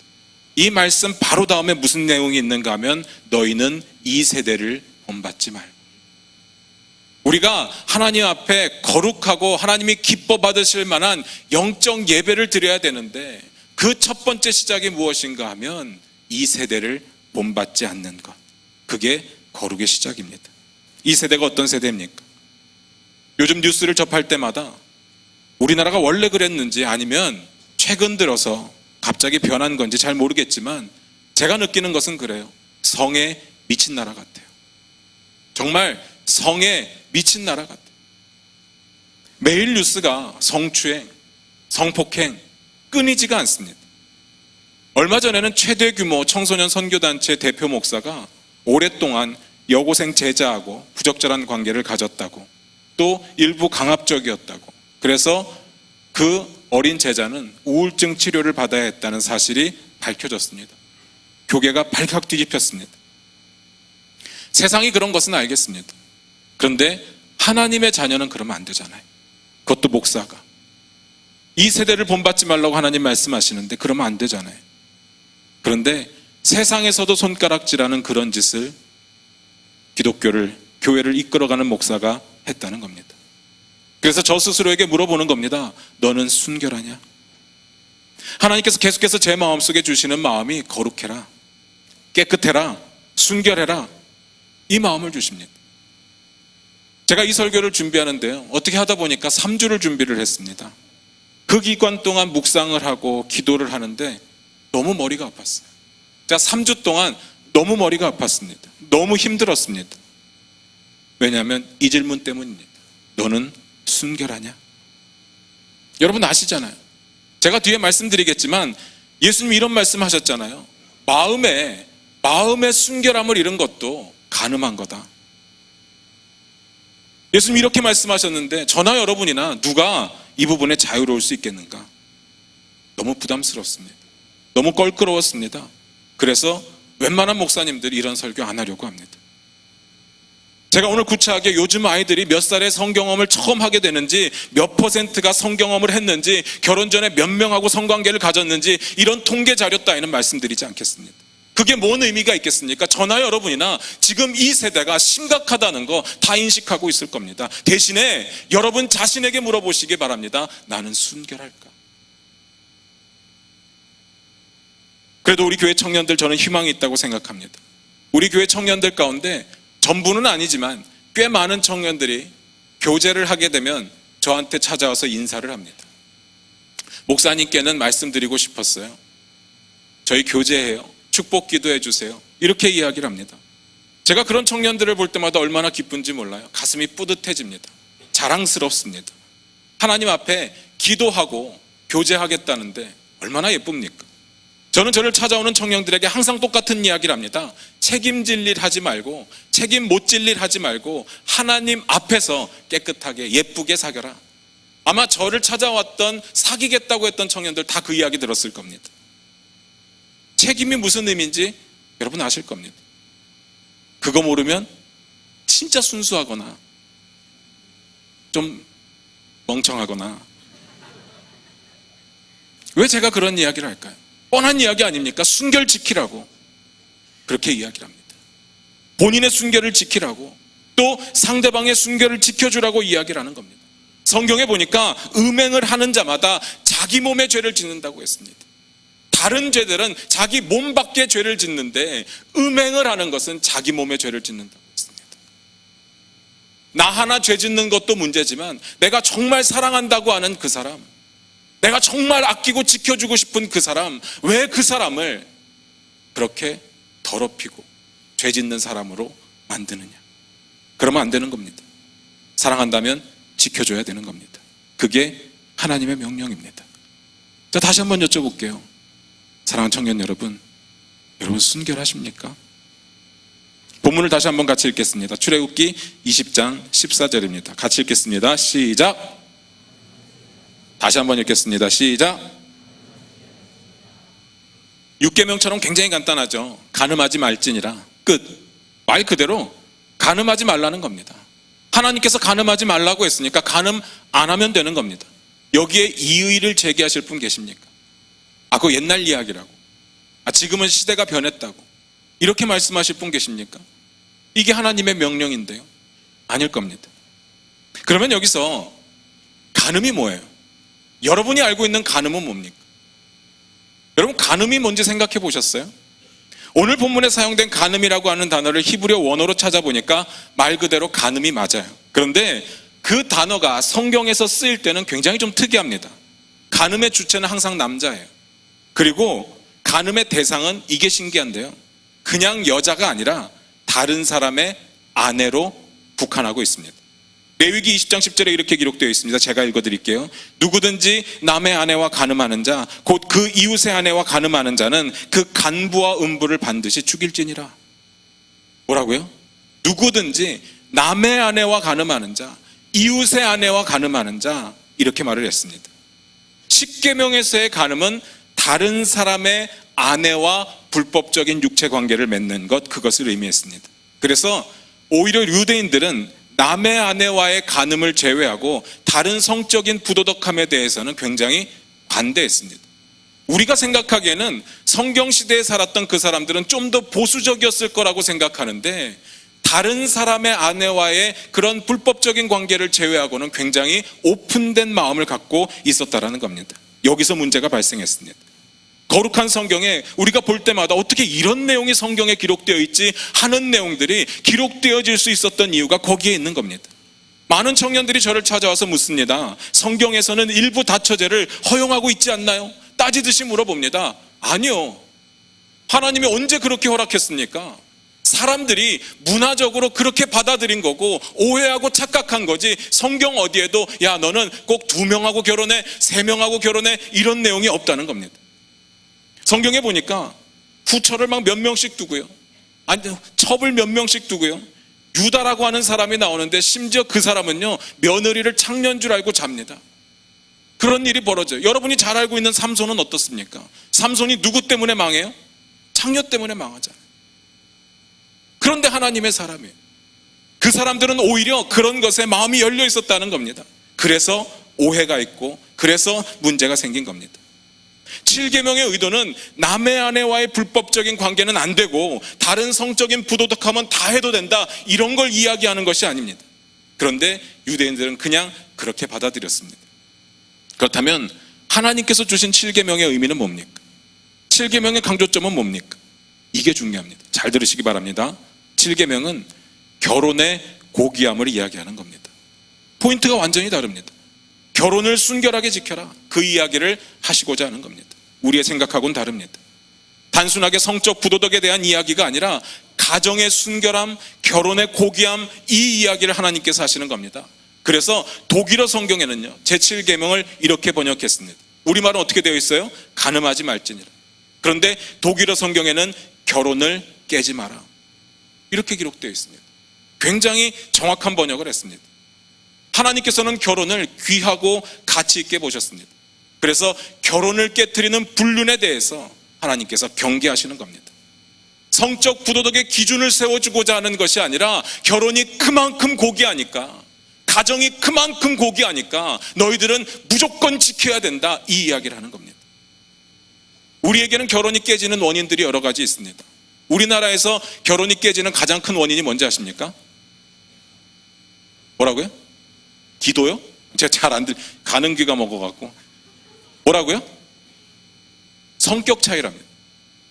이 말씀 바로 다음에 무슨 내용이 있는가 하면 너희는 이 세대를 본받지 말고. 우리가 하나님 앞에 거룩하고 하나님이 기뻐 받으실 만한 영적 예배를 드려야 되는데 그 첫 번째 시작이 무엇인가 하면 이 세대를 본받지 않는 것. 그게 거룩의 시작입니다. 이 세대가 어떤 세대입니까? 요즘 뉴스를 접할 때마다 우리나라가 원래 그랬는지 아니면 최근 들어서 갑자기 변한 건지 잘 모르겠지만 제가 느끼는 것은 그래요. 성에 미친 나라 같아요. 정말 성에 미친 나라 같아요. 매일 뉴스가 성추행, 성폭행 끊이지가 않습니다. 얼마 전에는 최대 규모 청소년 선교단체 대표 목사가 오랫동안 여고생 제자하고 부적절한 관계를 가졌다고, 또 일부 강압적이었다고, 그래서 그 어린 제자는 우울증 치료를 받아야 했다는 사실이 밝혀졌습니다. 교계가 발칵 뒤집혔습니다. 세상이 그런 것은 알겠습니다. 그런데 하나님의 자녀는 그러면 안 되잖아요. 그것도 목사가. 이 세대를 본받지 말라고 하나님 말씀하시는데 그러면 안 되잖아요. 그런데 세상에서도 손가락질하는 그런 짓을 교회를 이끌어가는 목사가 했다는 겁니다. 그래서 저 스스로에게 물어보는 겁니다. 너는 순결하냐? 하나님께서 계속해서 제 마음속에 주시는 마음이 거룩해라, 깨끗해라, 순결해라, 이 마음을 주십니다. 제가 이 설교를 준비하는데요, 어떻게 하다 보니까 3주를 준비를 했습니다. 그 기간 동안 묵상을 하고 기도를 하는데 너무 머리가 아팠어요. 제가 3주 동안 너무 머리가 아팠습니다. 너무 힘들었습니다. 왜냐하면 이 질문 때문입니다. 너는 순결하냐? 여러분 아시잖아요. 제가 뒤에 말씀드리겠지만 예수님이 이런 말씀하셨잖아요. 마음의 순결함을 잃은 것도 간음한 거다. 예수님이 이렇게 말씀하셨는데 저나 여러분이나 누가 이 부분에 자유로울 수 있겠는가? 너무 부담스럽습니다. 너무 껄끄러웠습니다. 그래서 웬만한 목사님들이 이런 설교 안 하려고 합니다. 제가 오늘 구체하게 요즘 아이들이 몇 살에 성경험을 처음 하게 되는지, 몇 %가 성경험을 했는지, 결혼 전에 몇 명하고 성관계를 가졌는지 이런 통계 자료 따위는 말씀드리지 않겠습니다. 그게 뭔 의미가 있겠습니까? 저나 여러분이나 지금 이 세대가 심각하다는 거 다 인식하고 있을 겁니다. 대신에 여러분 자신에게 물어보시기 바랍니다. 나는 순결할까? 그래도 우리 교회 청년들 저는 희망이 있다고 생각합니다. 우리 교회 청년들 가운데 전부는 아니지만 꽤 많은 청년들이 교제를 하게 되면 저한테 찾아와서 인사를 합니다. 목사님께는 말씀드리고 싶었어요. 저희 교제해요. 축복 기도해 주세요. 이렇게 이야기를 합니다. 제가 그런 청년들을 볼 때마다 얼마나 기쁜지 몰라요. 가슴이 뿌듯해집니다. 자랑스럽습니다. 하나님 앞에 기도하고 교제하겠다는데 얼마나 예쁩니까? 저는 저를 찾아오는 청년들에게 항상 똑같은 이야기를 합니다. 책임질 일 하지 말고, 책임 못 질 일 하지 말고 하나님 앞에서 깨끗하게 예쁘게 사겨라. 아마 저를 찾아왔던 사귀겠다고 했던 청년들 다 그 이야기 들었을 겁니다. 책임이 무슨 의미인지 여러분 아실 겁니다. 그거 모르면 진짜 순수하거나 좀 멍청하거나. 왜 제가 그런 이야기를 할까요? 뻔한 이야기 아닙니까? 순결 지키라고 그렇게 이야기를 합니다. 본인의 순결을 지키라고, 또 상대방의 순결을 지켜주라고 이야기를 하는 겁니다. 성경에 보니까 음행을 하는 자마다 자기 몸에 죄를 짓는다고 했습니다. 다른 죄들은 자기 몸 밖에 죄를 짓는데 음행을 하는 것은 자기 몸에 죄를 짓는다고 했습니다. 나 하나 죄 짓는 것도 문제지만 내가 정말 사랑한다고 하는 그 사람, 내가 정말 아끼고 지켜주고 싶은 그 사람, 왜 그 사람을 그렇게 더럽히고 죄 짓는 사람으로 만드느냐? 그러면 안 되는 겁니다. 사랑한다면 지켜줘야 되는 겁니다. 그게 하나님의 명령입니다. 자, 다시 한번 여쭤볼게요. 사랑하는 청년 여러분 순결하십니까? 본문을 다시 한번 같이 읽겠습니다. 출애굽기 20장 14절입니다. 같이 읽겠습니다. 시작. 다시 한번 읽겠습니다. 시작. 6계명처럼 굉장히 간단하죠. 간음하지 말지니라. 끝. 말 그대로 간음하지 말라는 겁니다. 하나님께서 간음하지 말라고 했으니까 간음 안 하면 되는 겁니다. 여기에 이의를 제기하실 분 계십니까? 아, 그거 옛날 이야기라고. 아, 지금은 시대가 변했다고. 이렇게 말씀하실 분 계십니까? 이게 하나님의 명령인데요. 아닐 겁니다. 그러면 여기서 간음이 뭐예요? 여러분이 알고 있는 간음은 뭡니까? 여러분, 간음이 뭔지 생각해 보셨어요? 오늘 본문에 사용된 간음이라고 하는 단어를 히브리어 원어로 찾아보니까 말 그대로 간음이 맞아요. 그런데 그 단어가 성경에서 쓰일 때는 굉장히 좀 특이합니다. 간음의 주체는 항상 남자예요. 그리고 간음의 대상은 이게 신기한데요. 그냥 여자가 아니라 다른 사람의 아내로 국한하고 있습니다. 레위기 20장 10절에 이렇게 기록되어 있습니다. 제가 읽어드릴게요. 누구든지 남의 아내와 간음하는 자, 곧 그 이웃의 아내와 간음하는 자는 그 간부와 음부를 반드시 죽일지니라. 뭐라고요? 누구든지 남의 아내와 간음하는 자, 이웃의 아내와 간음하는 자, 이렇게 말을 했습니다. 10계명에서의 간음은 다른 사람의 아내와 불법적인 육체 관계를 맺는 것, 그것을 의미했습니다. 그래서 오히려 유대인들은 남의 아내와의 간음을 제외하고 다른 성적인 부도덕함에 대해서는 굉장히 반대했습니다. 우리가 생각하기에는 성경시대에 살았던 그 사람들은 좀 더 보수적이었을 거라고 생각하는데, 다른 사람의 아내와의 그런 불법적인 관계를 제외하고는 굉장히 오픈된 마음을 갖고 있었다라는 겁니다. 여기서 문제가 발생했습니다. 거룩한 성경에 우리가 볼 때마다 어떻게 이런 내용이 성경에 기록되어 있지 하는 내용들이 기록되어질 수 있었던 이유가 거기에 있는 겁니다. 많은 청년들이 저를 찾아와서 묻습니다. 성경에서는 일부 다처제를 허용하고 있지 않나요? 따지듯이 물어봅니다. 아니요. 하나님이 언제 그렇게 허락했습니까? 사람들이 문화적으로 그렇게 받아들인 거고 오해하고 착각한 거지, 성경 어디에도 야 너는 꼭 2명하고 결혼해, 3명하고 결혼해, 이런 내용이 없다는 겁니다. 성경에 보니까 후처를 막 몇 명씩 두고요, 아니 첩을 몇 명씩 두고요, 유다라고 하는 사람이 나오는데 심지어 그 사람은요 며느리를 창녀인 줄 알고 잡니다. 그런 일이 벌어져요. 여러분이 잘 알고 있는 삼손은 어떻습니까? 삼손이 누구 때문에 망해요? 창녀 때문에 망하잖아요. 그런데 하나님의 사람이에요. 그 사람들은 오히려 그런 것에 마음이 열려 있었다는 겁니다. 그래서 오해가 있고 그래서 문제가 생긴 겁니다. 7계명의 의도는 남의 아내와의 불법적인 관계는 안 되고 다른 성적인 부도덕함은 다 해도 된다, 이런 걸 이야기하는 것이 아닙니다. 그런데 유대인들은 그냥 그렇게 받아들였습니다. 그렇다면 하나님께서 주신 7계명의 의미는 뭡니까? 7계명의 강조점은 뭡니까? 이게 중요합니다. 잘 들으시기 바랍니다. 7계명은 결혼의 고귀함을 이야기하는 겁니다. 포인트가 완전히 다릅니다. 결혼을 순결하게 지켜라, 그 이야기를 하시고자 하는 겁니다. 우리의 생각하고는 다릅니다. 단순하게 성적 부도덕에 대한 이야기가 아니라 가정의 순결함, 결혼의 고귀함, 이 이야기를 하나님께서 하시는 겁니다. 그래서 독일어 성경에는요 제7계명을 이렇게 번역했습니다. 우리말은 어떻게 되어 있어요? 간음하지 말지니라. 그런데 독일어 성경에는 결혼을 깨지 마라, 이렇게 기록되어 있습니다. 굉장히 정확한 번역을 했습니다. 하나님께서는 결혼을 귀하고 가치 있게 보셨습니다. 그래서 결혼을 깨트리는 불륜에 대해서 하나님께서 경계하시는 겁니다. 성적 부도덕의 기준을 세워주고자 하는 것이 아니라 결혼이 그만큼 고귀하니까, 가정이 그만큼 고귀하니까 너희들은 무조건 지켜야 된다, 이 이야기를 하는 겁니다. 우리에게는 결혼이 깨지는 원인들이 여러 가지 있습니다. 우리나라에서 결혼이 깨지는 가장 큰 원인이 뭔지 아십니까? 뭐라고요? 기도요? 제가 잘 안 가는 귀가 먹어갖고. 뭐라고요? 성격 차이랍니다.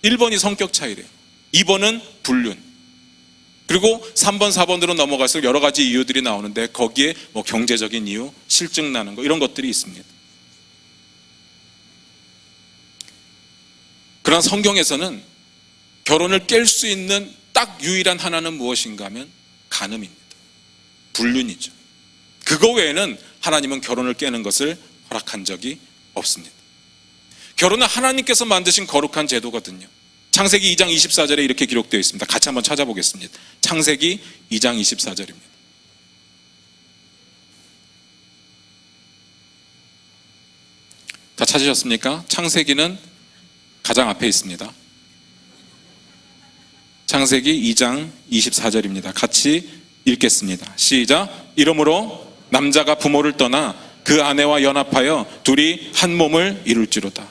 1번이 성격 차이래요. 2번은 불륜. 그리고 3번, 4번으로 넘어갈수록 여러 가지 이유들이 나오는데 거기에 뭐 경제적인 이유, 실증 나는 거, 이런 것들이 있습니다. 그러나 성경에서는 결혼을 깰 수 있는 딱 유일한 하나는 무엇인가 하면 간음입니다. 불륜이죠. 그거 외에는 하나님은 결혼을 깨는 것을 허락한 적이 없습니다. 결혼은 하나님께서 만드신 거룩한 제도거든요. 창세기 2장 24절에 이렇게 기록되어 있습니다. 같이 한번 찾아보겠습니다. 창세기 2장 24절입니다. 찾으셨습니까? 창세기는 가장 앞에 있습니다. 창세기 2장 24절입니다. 같이 읽겠습니다. 시작. 이러므로 남자가 부모를 떠나 그 아내와 연합하여 둘이 한 몸을 이룰지로다.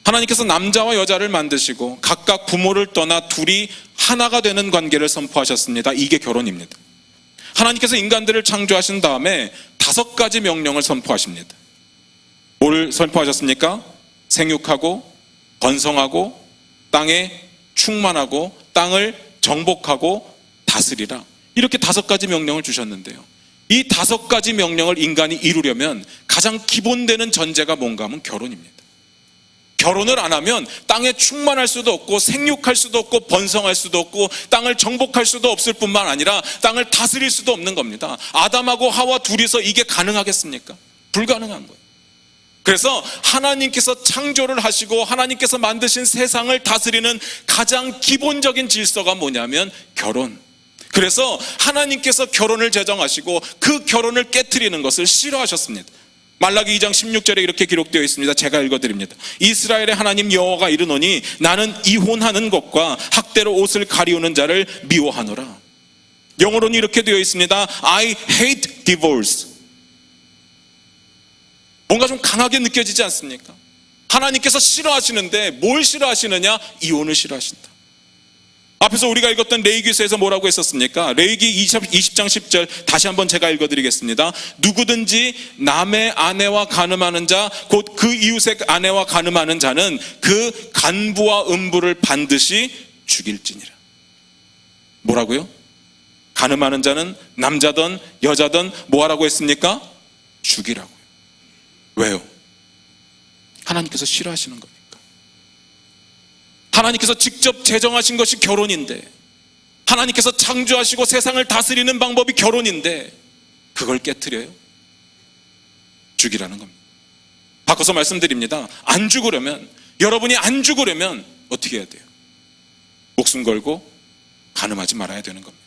하나님께서 남자와 여자를 만드시고 각각 부모를 떠나 둘이 하나가 되는 관계를 선포하셨습니다. 이게 결혼입니다. 하나님께서 인간들을 창조하신 다음에 5가지 명령을 선포하십니다. 뭘 선포하셨습니까? 생육하고 번성하고 땅에 충만하고 땅을 정복하고 다스리라. 이렇게 5가지 명령을 주셨는데요. 이 5가지 명령을 인간이 이루려면 가장 기본되는 전제가 뭔가 하면 결혼입니다. 결혼을 안 하면 땅에 충만할 수도 없고 생육할 수도 없고 번성할 수도 없고 땅을 정복할 수도 없을 뿐만 아니라 땅을 다스릴 수도 없는 겁니다. 아담하고 하와 둘이서 이게 가능하겠습니까? 불가능한 거예요. 그래서 하나님께서 창조를 하시고 하나님께서 만드신 세상을 다스리는 가장 기본적인 질서가 뭐냐면 결혼. 그래서 하나님께서 결혼을 제정하시고 그 결혼을 깨트리는 것을 싫어하셨습니다. 말라기 2장 16절에 이렇게 기록되어 있습니다. 제가 읽어드립니다. 이스라엘의 하나님 여호와가 이르노니 나는 이혼하는 것과 학대로 옷을 가리우는 자를 미워하노라. 영어로는 이렇게 되어 있습니다. I hate divorce. 뭔가 좀 강하게 느껴지지 않습니까? 하나님께서 싫어하시는데 뭘 싫어하시느냐? 이혼을 싫어하신다. 앞에서 우리가 읽었던 레위기서에서 뭐라고 했었습니까? 레위기 20장 10절 다시 한번 제가 읽어드리겠습니다. 누구든지 남의 아내와 간음하는 자 곧 그 이웃의 아내와 간음하는 자는 그 간부와 음부를 반드시 죽일지니라. 뭐라고요? 간음하는 자는 남자든 여자든 뭐하라고 했습니까? 죽이라고요. 왜요? 하나님께서 싫어하시는 겁니까? 하나님께서 직접 제정하신 것이 결혼인데, 하나님께서 창조하시고 세상을 다스리는 방법이 결혼인데 그걸 깨트려요? 죽이라는 겁니다. 바꿔서 말씀드립니다. 안 죽으려면, 여러분이 안 죽으려면 어떻게 해야 돼요? 목숨 걸고 간음하지 말아야 되는 겁니다.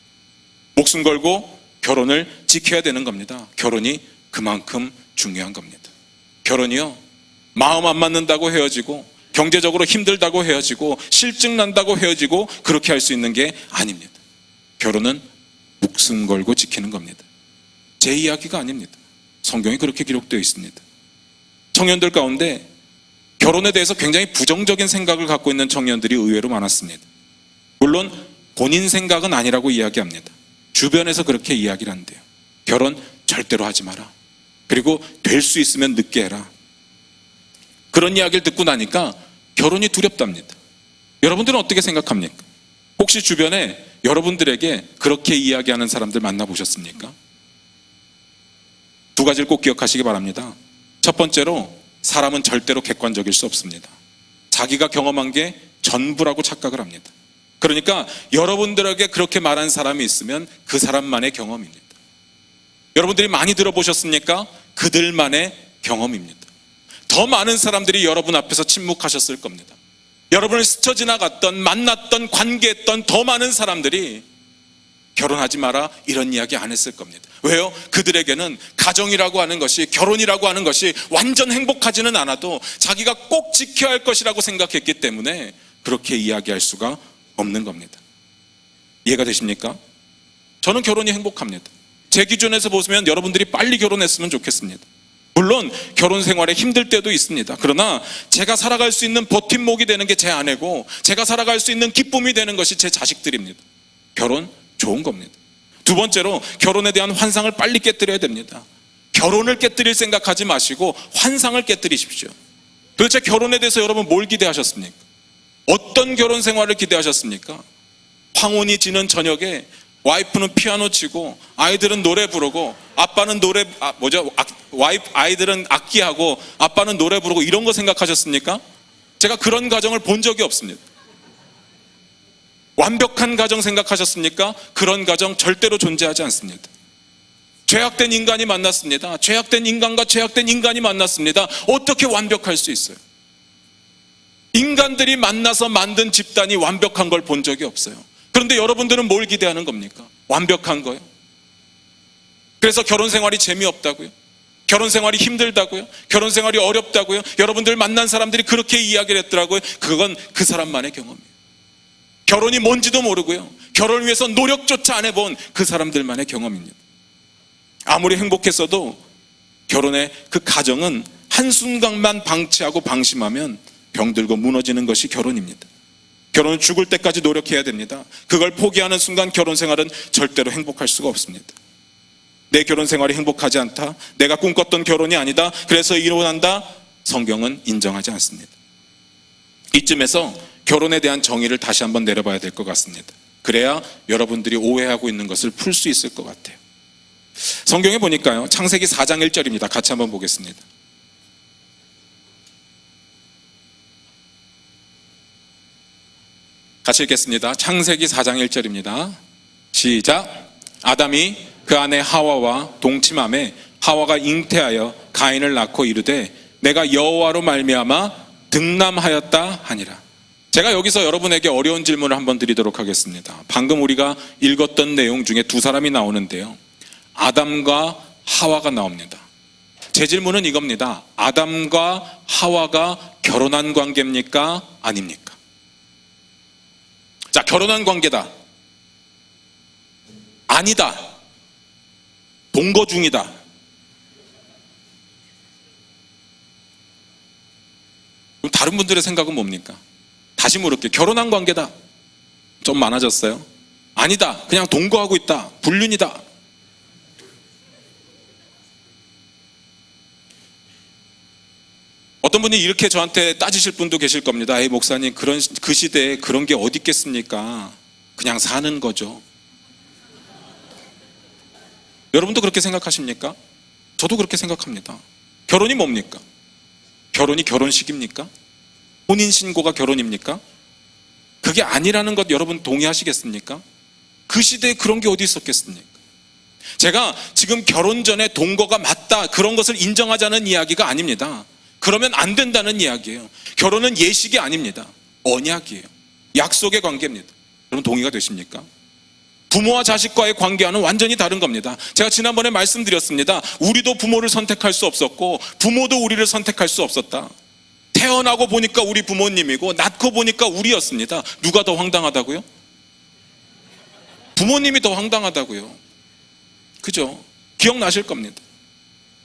목숨 걸고 결혼을 지켜야 되는 겁니다. 결혼이 그만큼 중요한 겁니다. 결혼이요, 마음 안 맞는다고 헤어지고 경제적으로 힘들다고 헤어지고 실증 난다고 헤어지고 그렇게 할 수 있는 게 아닙니다. 결혼은 목숨 걸고 지키는 겁니다. 제 이야기가 아닙니다. 성경에 그렇게 기록되어 있습니다. 청년들 가운데 결혼에 대해서 굉장히 부정적인 생각을 갖고 있는 청년들이 의외로 많았습니다. 물론 본인 생각은 아니라고 이야기합니다. 주변에서 그렇게 이야기를 한대요. 결혼 절대로 하지 마라. 그리고 될 수 있으면 늦게 해라. 그런 이야기를 듣고 나니까 결혼이 두렵답니다. 여러분들은 어떻게 생각합니까? 혹시 주변에 여러분들에게 그렇게 이야기하는 사람들 만나보셨습니까? 2가지를 꼭 기억하시기 바랍니다. 첫 번째로, 사람은 절대로 객관적일 수 없습니다. 자기가 경험한 게 전부라고 착각을 합니다. 그러니까 여러분들에게 그렇게 말한 사람이 있으면 그 사람만의 경험입니다. 여러분들이 많이 들어보셨습니까? 그들만의 경험입니다. 더 많은 사람들이 여러분 앞에서 침묵하셨을 겁니다. 여러분을 스쳐 지나갔던, 만났던, 관계했던 더 많은 사람들이 결혼하지 마라 이런 이야기 안 했을 겁니다. 왜요? 그들에게는 가정이라고 하는 것이, 결혼이라고 하는 것이 완전 행복하지는 않아도 자기가 꼭 지켜야 할 것이라고 생각했기 때문에 그렇게 이야기할 수가 없는 겁니다. 이해가 되십니까? 저는 결혼이 행복합니다. 제 기준에서 보시면 여러분들이 빨리 결혼했으면 좋겠습니다. 물론 결혼 생활에 힘들 때도 있습니다. 그러나 제가 살아갈 수 있는 버팀목이 되는 게 제 아내고, 제가 살아갈 수 있는 기쁨이 되는 것이 제 자식들입니다. 결혼 좋은 겁니다. 2번째로, 결혼에 대한 환상을 빨리 깨뜨려야 됩니다. 결혼을 깨뜨릴 생각하지 마시고 환상을 깨뜨리십시오. 도대체 결혼에 대해서 여러분 뭘 기대하셨습니까? 어떤 결혼 생활을 기대하셨습니까? 황혼이 지는 저녁에 와이프는 피아노 치고 아이들은 노래 부르고 아빠는 아이들은 악기하고 아빠는 노래 부르고 이런 거 생각하셨습니까? 제가 그런 가정을 본 적이 없습니다. 완벽한 가정 생각하셨습니까? 그런 가정 절대로 존재하지 않습니다. 죄악된 인간이 만났습니다. 죄악된 인간과 죄악된 인간이 만났습니다. 어떻게 완벽할 수 있어요? 인간들이 만나서 만든 집단이 완벽한 걸 본 적이 없어요. 그런데 여러분들은 뭘 기대하는 겁니까? 완벽한 거예요. 그래서 결혼 생활이 재미없다고요? 결혼 생활이 힘들다고요? 결혼 생활이 어렵다고요? 여러분들 만난 사람들이 그렇게 이야기를 했더라고요. 그건 그 사람만의 경험이에요. 결혼이 뭔지도 모르고요. 결혼을 위해서 노력조차 안 해본 그 사람들만의 경험입니다. 아무리 행복했어도 결혼의 그 가정은 한순간만 방치하고 방심하면 병들고 무너지는 것이 결혼입니다. 결혼은 죽을 때까지 노력해야 됩니다. 그걸 포기하는 순간 결혼 생활은 절대로 행복할 수가 없습니다. 내 결혼 생활이 행복하지 않다, 내가 꿈꿨던 결혼이 아니다, 그래서 이혼한다, 성경은 인정하지 않습니다. 이쯤에서 결혼에 대한 정의를 다시 한번 내려봐야 될 것 같습니다. 그래야 여러분들이 오해하고 있는 것을 풀 수 있을 것 같아요. 성경에 보니까요, 창세기 4장 1절입니다. 같이 한번 보겠습니다. 같이 읽겠습니다. 창세기 4장 1절입니다. 시작. 아담이 그 아내 하와와 동침함에 하와가 잉태하여 가인을 낳고 이르되 내가 여호와로 말미암아 득남하였다 하니라. 제가 여기서 여러분에게 어려운 질문을 한번 드리도록 하겠습니다. 방금 우리가 읽었던 내용 중에 두 사람이 나오는데요, 아담과 하와가 나옵니다. 제 질문은 이겁니다. 아담과 하와가 결혼한 관계입니까? 아닙니까? 자, 결혼한 관계다. 아니다. 동거 중이다. 그럼 다른 분들의 생각은 뭡니까? 다시 물을게요. 결혼한 관계다. 좀 많아졌어요? 아니다. 그냥 동거하고 있다. 불륜이다. 어떤 분이 이렇게 저한테 따지실 분도 계실 겁니다. 에이, 목사님, 그 시대에 그런 게 어디 있겠습니까? 그냥 사는 거죠. 여러분도 그렇게 생각하십니까? 저도 그렇게 생각합니다. 결혼이 뭡니까? 결혼이 결혼식입니까? 혼인신고가 결혼입니까? 그게 아니라는 것 여러분 동의하시겠습니까? 그 시대에 그런 게 어디 있었겠습니까? 제가 지금 결혼 전에 동거가 맞다, 그런 것을 인정하자는 이야기가 아닙니다. 그러면 안 된다는 이야기예요. 결혼은 예식이 아닙니다. 언약이에요. 약속의 관계입니다. 여러분 동의가 되십니까? 부모와 자식과의 관계와는 완전히 다른 겁니다. 제가 지난번에 말씀드렸습니다. 우리도 부모를 선택할 수 없었고 부모도 우리를 선택할 수 없었다. 태어나고 보니까 우리 부모님이고 낳고 보니까 우리였습니다. 누가 더 황당하다고요? 부모님이 더 황당하다고요. 그죠? 기억나실 겁니다.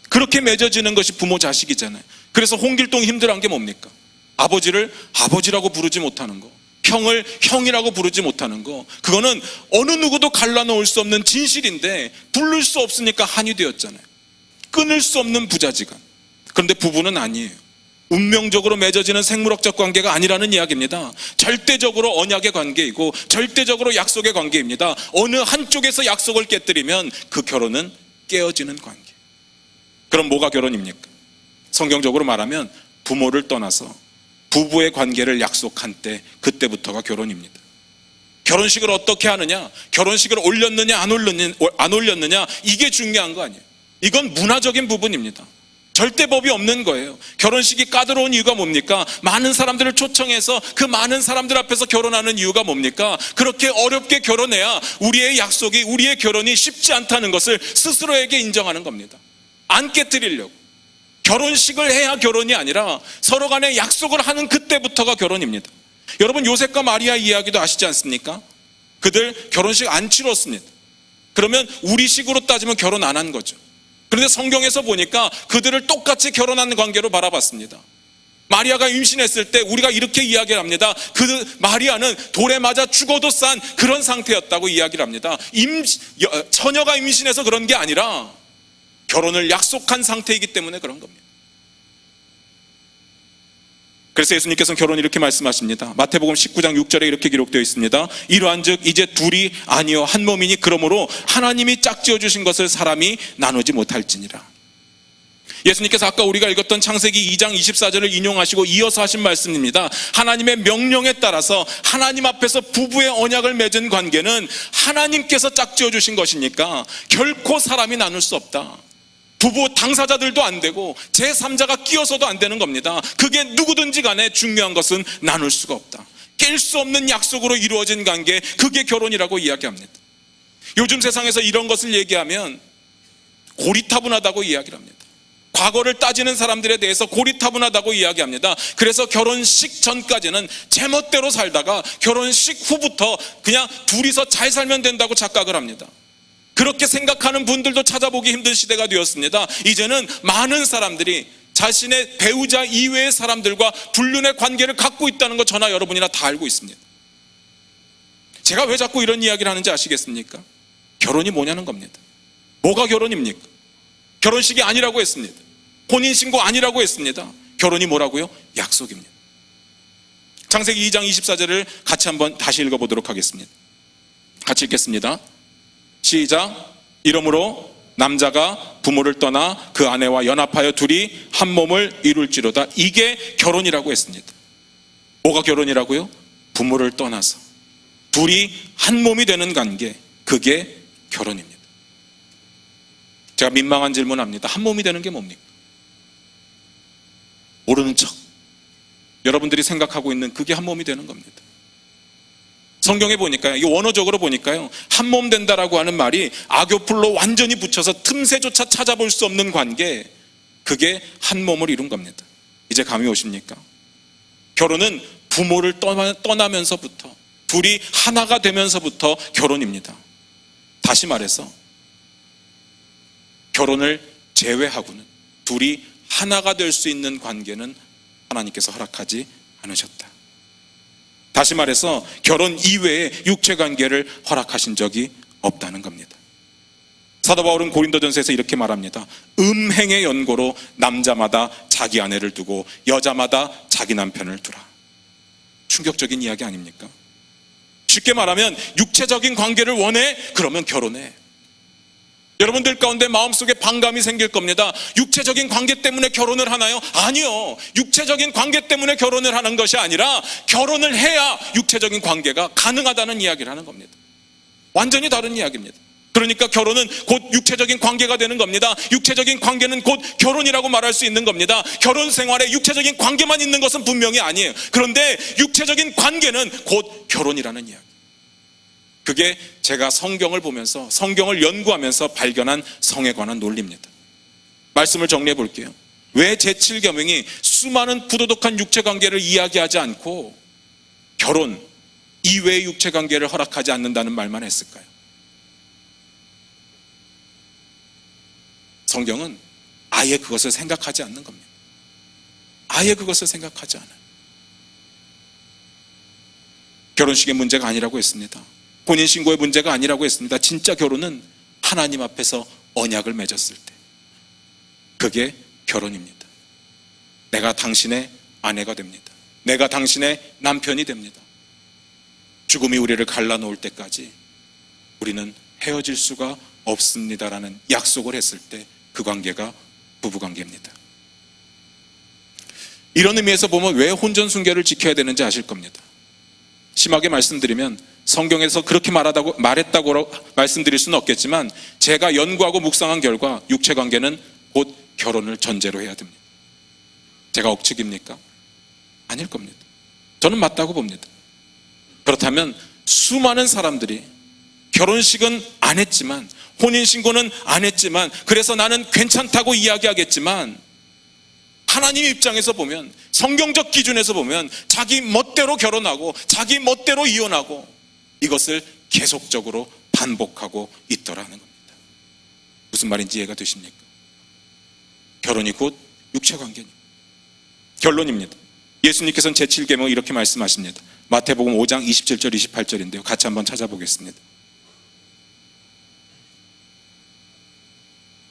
그렇게 맺어지는 것이 부모 자식이잖아요. 그래서 홍길동이 힘들어한 게 뭡니까? 아버지를 아버지라고 부르지 못하는 거, 형을 형이라고 부르지 못하는 거, 그거는 어느 누구도 갈라놓을 수 없는 진실인데 부를 수 없으니까 한이 되었잖아요. 끊을 수 없는 부자지간. 그런데 부부는 아니에요. 운명적으로 맺어지는 생물학적 관계가 아니라는 이야기입니다. 절대적으로 언약의 관계이고 절대적으로 약속의 관계입니다. 어느 한쪽에서 약속을 깨뜨리면 그 결혼은 깨어지는 관계. 그럼 뭐가 결혼입니까? 성경적으로 말하면 부모를 떠나서 부부의 관계를 약속한 때, 그때부터가 결혼입니다. 결혼식을 어떻게 하느냐, 결혼식을 올렸느냐 안 올렸느냐, 이게 중요한 거 아니에요. 이건 문화적인 부분입니다. 절대 법이 없는 거예요. 결혼식이 까다로운 이유가 뭡니까? 많은 사람들을 초청해서 그 많은 사람들 앞에서 결혼하는 이유가 뭡니까? 그렇게 어렵게 결혼해야 우리의 약속이, 우리의 결혼이 쉽지 않다는 것을 스스로에게 인정하는 겁니다. 안 깨뜨리려고. 결혼식을 해야 결혼이 아니라 서로 간에 약속을 하는 그때부터가 결혼입니다. 여러분, 요셉과 마리아 이야기도 아시지 않습니까? 그들 결혼식 안 치렀습니다. 그러면 우리식으로 따지면 결혼 안 한 거죠. 그런데 성경에서 보니까 그들을 똑같이 결혼한 관계로 바라봤습니다. 마리아가 임신했을 때 우리가 이렇게 이야기를 합니다. 그 마리아는 돌에 맞아 죽어도 싼 그런 상태였다고 이야기를 합니다. 처녀가 임신해서 그런 게 아니라 결혼을 약속한 상태이기 때문에 그런 겁니다. 그래서 예수님께서는 결혼 이렇게 말씀하십니다. 마태복음 19장 6절에 이렇게 기록되어 있습니다. 이러한즉 이제 둘이 아니요 한 몸이니 그러므로 하나님이 짝지어 주신 것을 사람이 나누지 못할지니라. 예수님께서 아까 우리가 읽었던 창세기 2장 24절을 인용하시고 이어서 하신 말씀입니다. 하나님의 명령에 따라서 하나님 앞에서 부부의 언약을 맺은 관계는 하나님께서 짝지어 주신 것이니까 결코 사람이 나눌 수 없다. 부부 당사자들도 안 되고 제3자가 끼어서도 안 되는 겁니다. 그게 누구든지 간에 중요한 것은 나눌 수가 없다. 깰 수 없는 약속으로 이루어진 관계, 그게 결혼이라고 이야기합니다. 요즘 세상에서 이런 것을 얘기하면 고리타분하다고 이야기를 합니다. 과거를 따지는 사람들에 대해서 고리타분하다고 이야기합니다. 그래서 결혼식 전까지는 제멋대로 살다가 결혼식 후부터 그냥 둘이서 잘 살면 된다고 착각을 합니다. 그렇게 생각하는 분들도 찾아보기 힘든 시대가 되었습니다. 이제는 많은 사람들이 자신의 배우자 이외의 사람들과 불륜의 관계를 갖고 있다는 거 저나 여러분이나 다 알고 있습니다. 제가 왜 자꾸 이런 이야기를 하는지 아시겠습니까? 결혼이 뭐냐는 겁니다. 뭐가 결혼입니까? 결혼식이 아니라고 했습니다. 혼인신고 아니라고 했습니다. 결혼이 뭐라고요? 약속입니다. 창세기 2장 24절을 같이 한번 다시 읽어보도록 하겠습니다. 같이 읽겠습니다. 시작. 이러므로 남자가 부모를 떠나 그 아내와 연합하여 둘이 한 몸을 이룰지로다. 이게 결혼이라고 했습니다. 뭐가 결혼이라고요? 부모를 떠나서 둘이 한 몸이 되는 관계, 그게 결혼입니다. 제가 민망한 질문합니다. 한 몸이 되는 게 뭡니까? 모르는 척. 여러분들이 생각하고 있는 그게 한 몸이 되는 겁니다. 성경에 보니까요, 이 원어적으로 보니까요, 한 몸 된다라고 하는 말이 악교풀로 완전히 붙여서 틈새조차 찾아볼 수 없는 관계, 그게 한 몸을 이룬 겁니다. 이제 감이 오십니까? 결혼은 부모를 떠나면서부터, 둘이 하나가 되면서부터 결혼입니다. 다시 말해서 결혼을 제외하고는 둘이 하나가 될 수 있는 관계는 하나님께서 허락하지 않으셨다. 다시 말해서 결혼 이외에 육체관계를 허락하신 적이 없다는 겁니다. 사도 바울은 고린도전서에서 이렇게 말합니다. 음행의 연고로 남자마다 자기 아내를 두고 여자마다 자기 남편을 두라. 충격적인 이야기 아닙니까? 쉽게 말하면 육체적인 관계를 원해? 그러면 결혼해. 여러분들 가운데 마음속에 반감이 생길 겁니다. 육체적인 관계 때문에 결혼을 하나요? 아니요. 육체적인 관계 때문에 결혼을 하는 것이 아니라 결혼을 해야 육체적인 관계가 가능하다는 이야기를 하는 겁니다. 완전히 다른 이야기입니다. 그러니까 결혼은 곧 육체적인 관계가 되는 겁니다. 육체적인 관계는 곧 결혼이라고 말할 수 있는 겁니다. 결혼 생활에 육체적인 관계만 있는 것은 분명히 아니에요. 그런데 육체적인 관계는 곧 결혼이라는 이야기. 그게 제가 성경을 보면서, 성경을 연구하면서 발견한 성에 관한 논리입니다. 말씀을 정리해 볼게요. 왜 제7계명이 수많은 부도덕한 육체관계를 이야기하지 않고 결혼 이외의 육체관계를 허락하지 않는다는 말만 했을까요? 성경은 아예 그것을 생각하지 않는 겁니다. 아예 그것을 생각하지 않아요. 결혼식의 문제가 아니라고 했습니다. 혼인신고의 문제가 아니라고 했습니다. 진짜 결혼은 하나님 앞에서 언약을 맺었을 때, 그게 결혼입니다. 내가 당신의 아내가 됩니다. 내가 당신의 남편이 됩니다. 죽음이 우리를 갈라놓을 때까지 우리는 헤어질 수가 없습니다라는 약속을 했을 때 그 관계가 부부관계입니다. 이런 의미에서 보면 왜 혼전순결을 지켜야 되는지 아실 겁니다. 심하게 말씀드리면 성경에서 그렇게 말했다고 말씀드릴 수는 없겠지만 제가 연구하고 묵상한 결과 육체관계는 곧 결혼을 전제로 해야 됩니다. 제가 억측입니까? 아닐 겁니다. 저는 맞다고 봅니다. 그렇다면 수많은 사람들이 결혼식은 안 했지만, 혼인신고는 안 했지만, 그래서 나는 괜찮다고 이야기하겠지만, 하나님 입장에서 보면, 성경적 기준에서 보면 자기 멋대로 결혼하고 자기 멋대로 이혼하고 이것을 계속적으로 반복하고 있더라는 겁니다. 무슨 말인지 이해가 되십니까? 결혼이 곧 육체관계입니다. 결론입니다. 예수님께서는 제7계명을 이렇게 말씀하십니다. 마태복음 5장 27절 28절인데요. 같이 한번 찾아보겠습니다.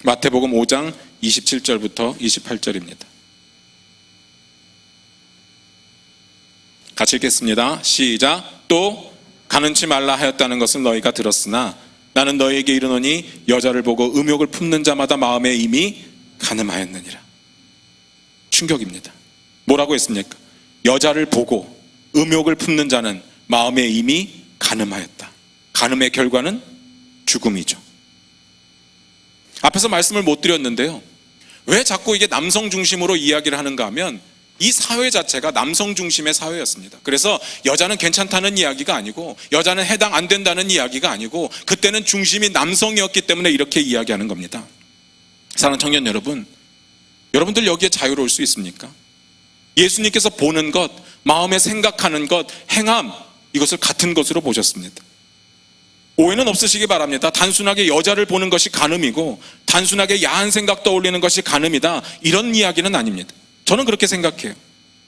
마태복음 5장 27절부터 28절입니다. 같이 읽겠습니다. 시작. 또 가는치 말라 하였다는 것을 너희가 들었으나 나는 너희에게 이르노니 여자를 보고 음욕을 품는 자마다 마음에 이미 간음하였느니라. 충격입니다. 뭐라고 했습니까? 여자를 보고 음욕을 품는 자는 마음에 이미 간음하였다. 간음의 결과는 죽음이죠. 앞에서 말씀을 못 드렸는데요. 왜 자꾸 이게 남성 중심으로 이야기를 하는가 하면 이 사회 자체가 남성 중심의 사회였습니다. 그래서 여자는 괜찮다는 이야기가 아니고 여자는 해당 안 된다는 이야기가 아니고 그때는 중심이 남성이었기 때문에 이렇게 이야기하는 겁니다. 사랑하는 청년 여러분, 여러분들 여기에 자유로울 수 있습니까? 예수님께서 보는 것, 마음에 생각하는 것, 행함, 이것을 같은 것으로 보셨습니다. 오해는 없으시기 바랍니다. 단순하게 여자를 보는 것이 간음이고 단순하게 야한 생각 떠올리는 것이 간음이다, 이런 이야기는 아닙니다. 저는 그렇게 생각해요.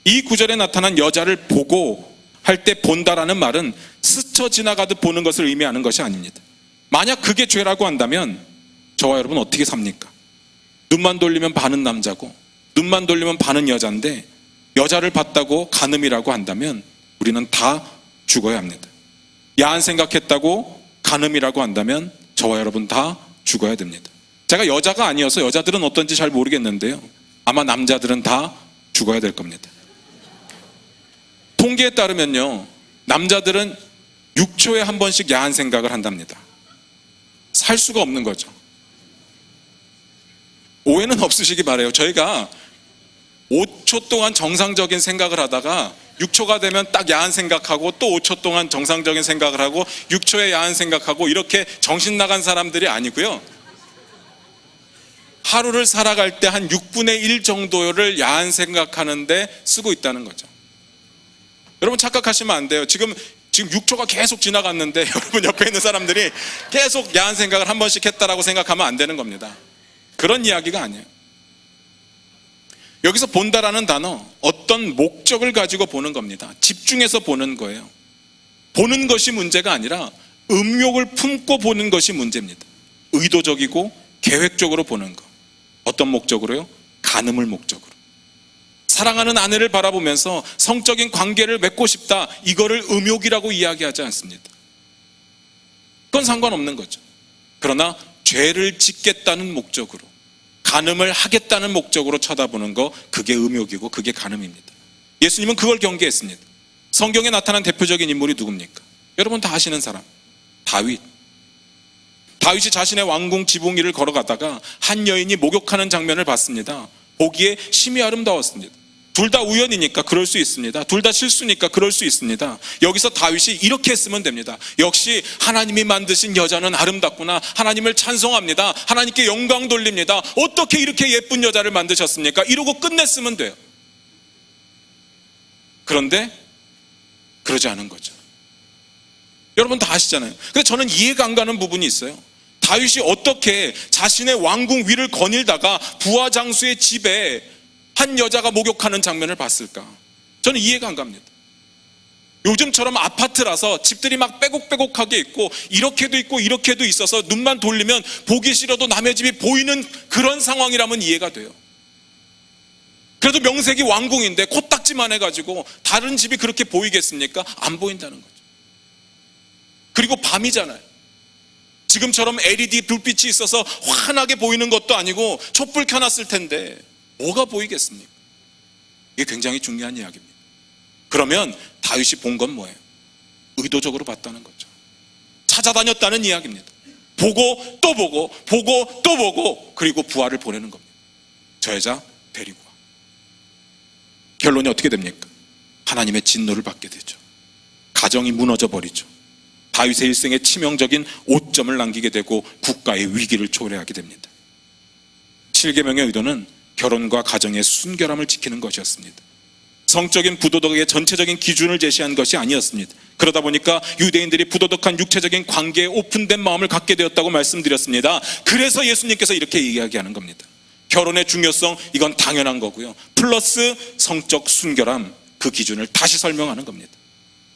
이 구절에 나타난 여자를 보고 할 때 본다라는 말은 스쳐 지나가듯 보는 것을 의미하는 것이 아닙니다. 만약 그게 죄라고 한다면 저와 여러분 어떻게 삽니까? 눈만 돌리면 반은 남자고 눈만 돌리면 반은 여자인데 여자를 봤다고 간음이라고 한다면 우리는 다 죽어야 합니다. 야한 생각했다고 간음이라고 한다면 저와 여러분 다 죽어야 됩니다. 제가 여자가 아니어서 여자들은 어떤지 잘 모르겠는데요, 아마 남자들은 다 죽어야 될 겁니다. 통계에 따르면요, 남자들은 6초에 한 번씩 야한 생각을 한답니다. 살 수가 없는 거죠. 오해는 없으시기 바라요. 저희가 5초 동안 정상적인 생각을 하다가 6초가 되면 딱 야한 생각하고 또 5초 동안 정상적인 생각을 하고 6초에 야한 생각하고 이렇게 정신 나간 사람들이 아니고요. 하루를 살아갈 때 한 6분의 1 정도를 야한 생각하는데 쓰고 있다는 거죠. 여러분 착각하시면 안 돼요. 지금 6초가 계속 지나갔는데 여러분 옆에 있는 사람들이 계속 야한 생각을 한 번씩 했다라고 생각하면 안 되는 겁니다. 그런 이야기가 아니에요. 여기서 본다라는 단어, 어떤 목적을 가지고 보는 겁니다. 집중해서 보는 거예요. 보는 것이 문제가 아니라 음욕을 품고 보는 것이 문제입니다. 의도적이고 계획적으로 보는 것. 어떤 목적으로요? 간음을 목적으로. 사랑하는 아내를 바라보면서 성적인 관계를 맺고 싶다, 이거를 음욕이라고 이야기하지 않습니다. 그건 상관없는 거죠. 그러나 죄를 짓겠다는 목적으로, 간음을 하겠다는 목적으로 쳐다보는 거, 그게 음욕이고 그게 간음입니다. 예수님은 그걸 경계했습니다. 성경에 나타난 대표적인 인물이 누굽니까? 여러분 다 아시는 사람, 다윗. 다윗이 자신의 왕궁 지붕 위를 걸어가다가 한 여인이 목욕하는 장면을 봤습니다. 보기에 심히 아름다웠습니다. 둘 다 우연이니까 그럴 수 있습니다. 둘 다 실수니까 그럴 수 있습니다. 여기서 다윗이 이렇게 했으면 됩니다. 역시 하나님이 만드신 여자는 아름답구나, 하나님을 찬송합니다, 하나님께 영광 돌립니다, 어떻게 이렇게 예쁜 여자를 만드셨습니까? 이러고 끝냈으면 돼요. 그런데 그러지 않은 거죠. 여러분 다 아시잖아요. 근데 저는 이해가 안 가는 부분이 있어요. 다윗이 어떻게 자신의 왕궁 위를 거닐다가 부하 장수의 집에 한 여자가 목욕하는 장면을 봤을까? 저는 이해가 안 갑니다. 요즘처럼 아파트라서 집들이 막 빼곡빼곡하게 있고 이렇게도 있고 이렇게도 있어서 눈만 돌리면 보기 싫어도 남의 집이 보이는 그런 상황이라면 이해가 돼요. 그래도 명색이 왕궁인데 코딱지만 해가지고 다른 집이 그렇게 보이겠습니까? 안 보인다는 거죠. 그리고 밤이잖아요. 지금처럼 LED 불빛이 있어서 환하게 보이는 것도 아니고 촛불 켜놨을 텐데 뭐가 보이겠습니까? 이게 굉장히 중요한 이야기입니다. 그러면 다윗이 본 건 뭐예요? 의도적으로 봤다는 거죠. 찾아다녔다는 이야기입니다. 보고 또 보고 보고 또 보고, 그리고 부하를 보내는 겁니다. 저 여자 데리고 와. 결론이 어떻게 됩니까? 하나님의 진노를 받게 되죠. 가정이 무너져 버리죠. 다윗의 일생에 치명적인 오점을 남기게 되고 국가의 위기를 초래하게 됩니다. 7계명의 의도는 결혼과 가정의 순결함을 지키는 것이었습니다. 성적인 부도덕의 전체적인 기준을 제시한 것이 아니었습니다. 그러다 보니까 유대인들이 부도덕한 육체적인 관계에 오픈된 마음을 갖게 되었다고 말씀드렸습니다. 그래서 예수님께서 이렇게 이야기하는 겁니다. 결혼의 중요성, 이건 당연한 거고요, 플러스 성적 순결함, 그 기준을 다시 설명하는 겁니다.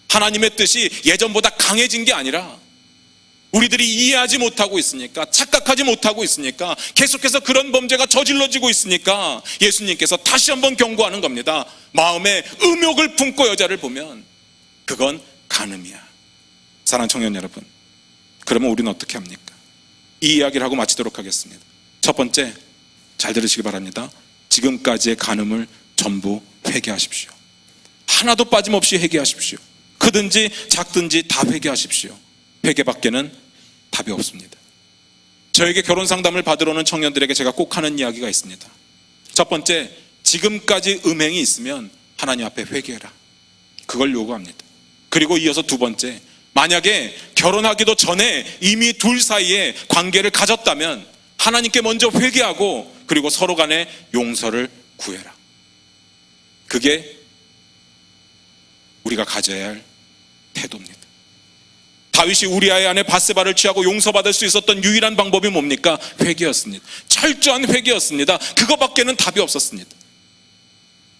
하나님의 뜻이 예전보다 강해진 게 아니라 우리들이 이해하지 못하고 있으니까, 착각하지 못하고 있으니까, 계속해서 그런 범죄가 저질러지고 있으니까 예수님께서 다시 한번 경고하는 겁니다. 마음에 음욕을 품고 여자를 보면 그건 간음이야. 사랑하는 청년 여러분, 그러면 우리는 어떻게 합니까? 이 이야기를 하고 마치도록 하겠습니다. 첫 번째, 잘 들으시기 바랍니다. 지금까지의 간음을 전부 회개하십시오. 하나도 빠짐없이 회개하십시오. 크든지 작든지 다 회개하십시오. 회개밖에는 답이 없습니다. 저에게 결혼 상담을 받으러 오는 청년들에게 제가 꼭 하는 이야기가 있습니다. 첫 번째, 지금까지 음행이 있으면 하나님 앞에 회개해라. 그걸 요구합니다. 그리고 이어서 두 번째, 만약에 결혼하기도 전에 이미 둘 사이에 관계를 가졌다면 하나님께 먼저 회개하고 그리고 서로 간에 용서를 구해라. 그게 우리가 가져야 할 태도입니다. 다윗이 우리아의 아내 바세바를 취하고 용서받을 수 있었던 유일한 방법이 뭡니까? 회개였습니다. 철저한 회개였습니다. 그거밖에는 답이 없었습니다.